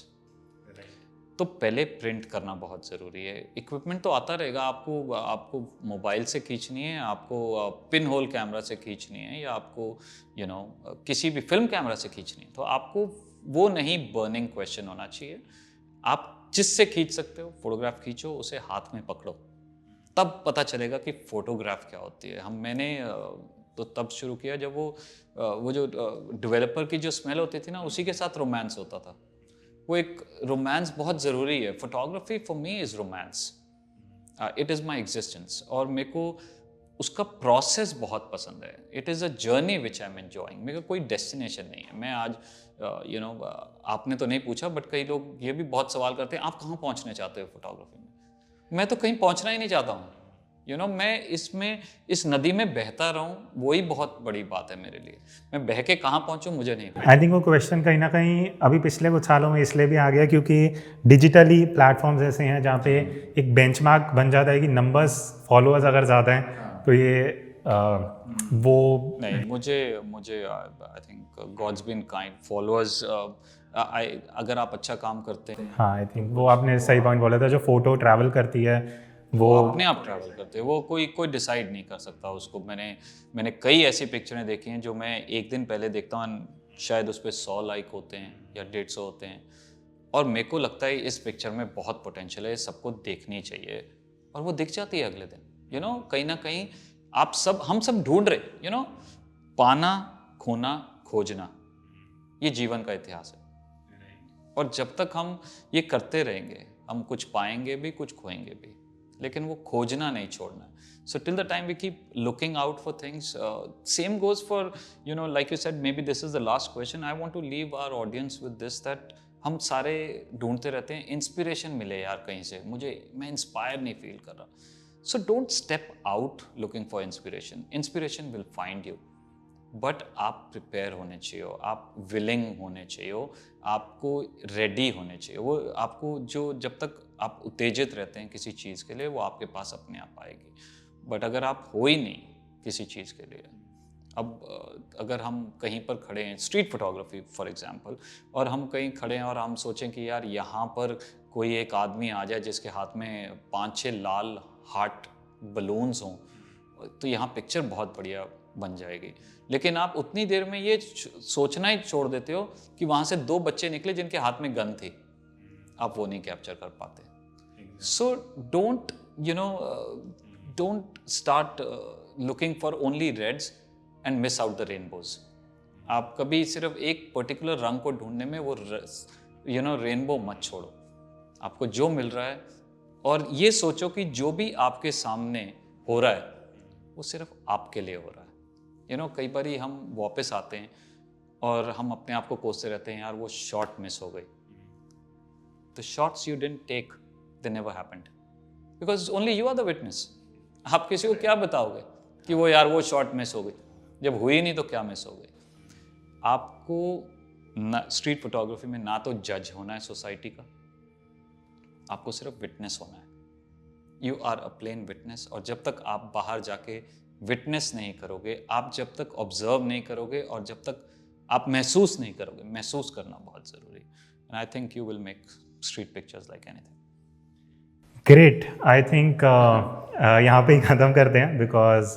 तो पहले प्रिंट करना बहुत ज़रूरी है। इक्विपमेंट तो आता रहेगा, आपको मोबाइल से खींचनी है, आपको पिन होल कैमरा से खींचनी है, या आपको किसी भी फिल्म कैमरा से खींचनी है, तो आपको वो नहीं बर्निंग क्वेश्चन होना चाहिए। आप जिससे खींच सकते हो फोटोग्राफ खींचो, उसे हाथ में पकड़ो, तब पता चलेगा कि फ़ोटोग्राफ क्या होती है। मैंने तो तब शुरू किया जब वो जो डेवलपर की जो स्मेल होती थी ना, उसी के साथ रोमांस होता था। वो एक रोमांस बहुत ज़रूरी है। Photography for me is romance, it is my existence, और मेरे को उसका प्रोसेस बहुत पसंद है। It is a journey which I am enjoying. मेरे को कोई डेस्टिनेशन नहीं है। मैं आज आपने तो नहीं पूछा, बट कई लोग ये भी बहुत सवाल करते हैं, आप कहाँ पहुँचना चाहते हो फोटोग्राफी में? मैं तो कहीं पहुँचना ही नहीं चाहता हूँ। मैं इस नदी में बहता रहूं, वही बहुत बड़ी बात है मेरे लिए। मैं बह के कहाँ पहुंचूं मुझे नहीं पता। आई थिंक वो क्वेश्चन कहीं ना कहीं अभी पिछले कुछ सालों में इसलिए भी आ गया क्योंकि डिजिटली प्लेटफॉर्म्स ऐसे हैं जहाँ पे एक बेंचमार्क बन जाता है कि नंबर्स, फॉलोअर्स अगर ज़्यादा हैं तो ये वो नहीं, मुझे I think God's been kind. Followers अगर आप अच्छा काम करते हैं, हाँ, आई थिंक वो आपने सही पॉइंट बोला था। जो फोटो ट्रैवल करती है वो अपने आप ट्रैवल करते हैं, वो कोई डिसाइड नहीं कर सकता उसको। मैंने कई ऐसी पिक्चरें देखी हैं जो मैं एक दिन पहले देखता हूँ, शायद उस पर 100 लाइक होते हैं या 150 होते हैं, और मेरे को लगता है इस पिक्चर में बहुत पोटेंशियल है, सबको देखनी चाहिए, और वो दिख जाती है अगले दिन। कहीं ना कहीं हम सब ढूंढ रहे, पाना, खोना, खोजना, ये जीवन का इतिहास है। और जब तक हम ये करते रहेंगे, हम कुछ पाएंगे भी, कुछ खोएंगे भी, लेकिन वो खोजना नहीं छोड़ना है। So till the time we keep looking out for things, same goes for like you said, maybe this is the last question. I want to leave our audience with this, that हम सारे ढूंढते रहते हैं inspiration मिले यार कहीं से, मैं इंस्पायर नहीं फील कर रहा। So don't step out looking for inspiration will find you, but आप प्रिपेयर होने चाहिए, आप विलिंग होने चाहिए, आपको रेडी होने चाहिए। वो आपको जब तक आप उत्तेजित रहते हैं किसी चीज़ के लिए, वो आपके पास अपने आप आएगी। बट अगर आप हो ही नहीं किसी चीज़ के लिए, अब अगर हम कहीं पर खड़े हैं, स्ट्रीट फोटोग्राफी फॉर एग्जांपल, और हम कहीं खड़े हैं और हम सोचें कि यार यहाँ पर कोई एक आदमी आ जाए जिसके हाथ में 5-6 लाल हार्ट बलून्स हों, तो यहाँ पिक्चर बहुत बढ़िया बन जाएगी। लेकिन आप उतनी देर में ये सोचना ही छोड़ देते हो कि वहाँ से 2 बच्चे निकले जिनके हाथ में गन थी, आप वो नहीं कैप्चर कर पाते। So don't start looking for only reds and miss out the rainbows. आप कभी सिर्फ एक पर्टिकुलर रंग को ढूंढने में वो रेनबो मत छोड़ो। आपको जो मिल रहा है, और ये सोचो कि जो भी आपके सामने हो रहा है वो सिर्फ आपके लिए हो रहा है। कई बार हम वापस आते हैं और हम अपने आप को कोसते रहते हैं, यार वो शॉट मिस हो गई। The shots you didn't take, they never happened, because only you are the witness. आप किसी को क्या बताओगे कि वो शॉट मिस हो गई, जब हुई नहीं तो क्या मिस हो गई। आपको स्ट्रीट फोटोग्राफी में ना तो जज होना है सोसाइटी का, आपको सिर्फ विटनेस होना है। You are a plain witness, और जब तक आप बाहर जाके विटनेस नहीं करोगे, आप जब तक ऑब्जर्व नहीं करोगे, और जब तक आप महसूस नहीं करोगे, महसूस करना बहुत ज़रूरी है। And I think you will make street pictures like anything. Great, I think यहाँ पे ही ख़त्म करते हैं, because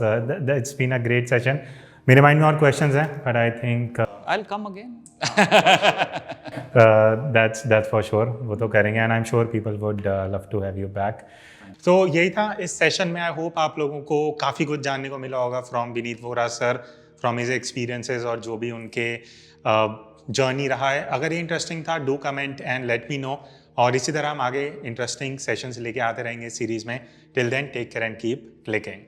it's been a great session. मेरे माइंड में और क्वेश्चंस हैं, but I think I will come again. That's for sure, वो तो करेंगे, and I am sure people would love to have you back. तो यही था इस सेशन में। आई होप आप लोगों को काफ़ी कुछ जानने को मिला होगा from Vineet Vohra sir, from his experiences और जो भी उनके जर्नी रहा है। अगर ये इंटरेस्टिंग था, do comment and let me know, और इसी तरह हम आगे इंटरेस्टिंग सेशंस लेके आते रहेंगे इस सीरीज़ में। Till then, take care and keep clicking.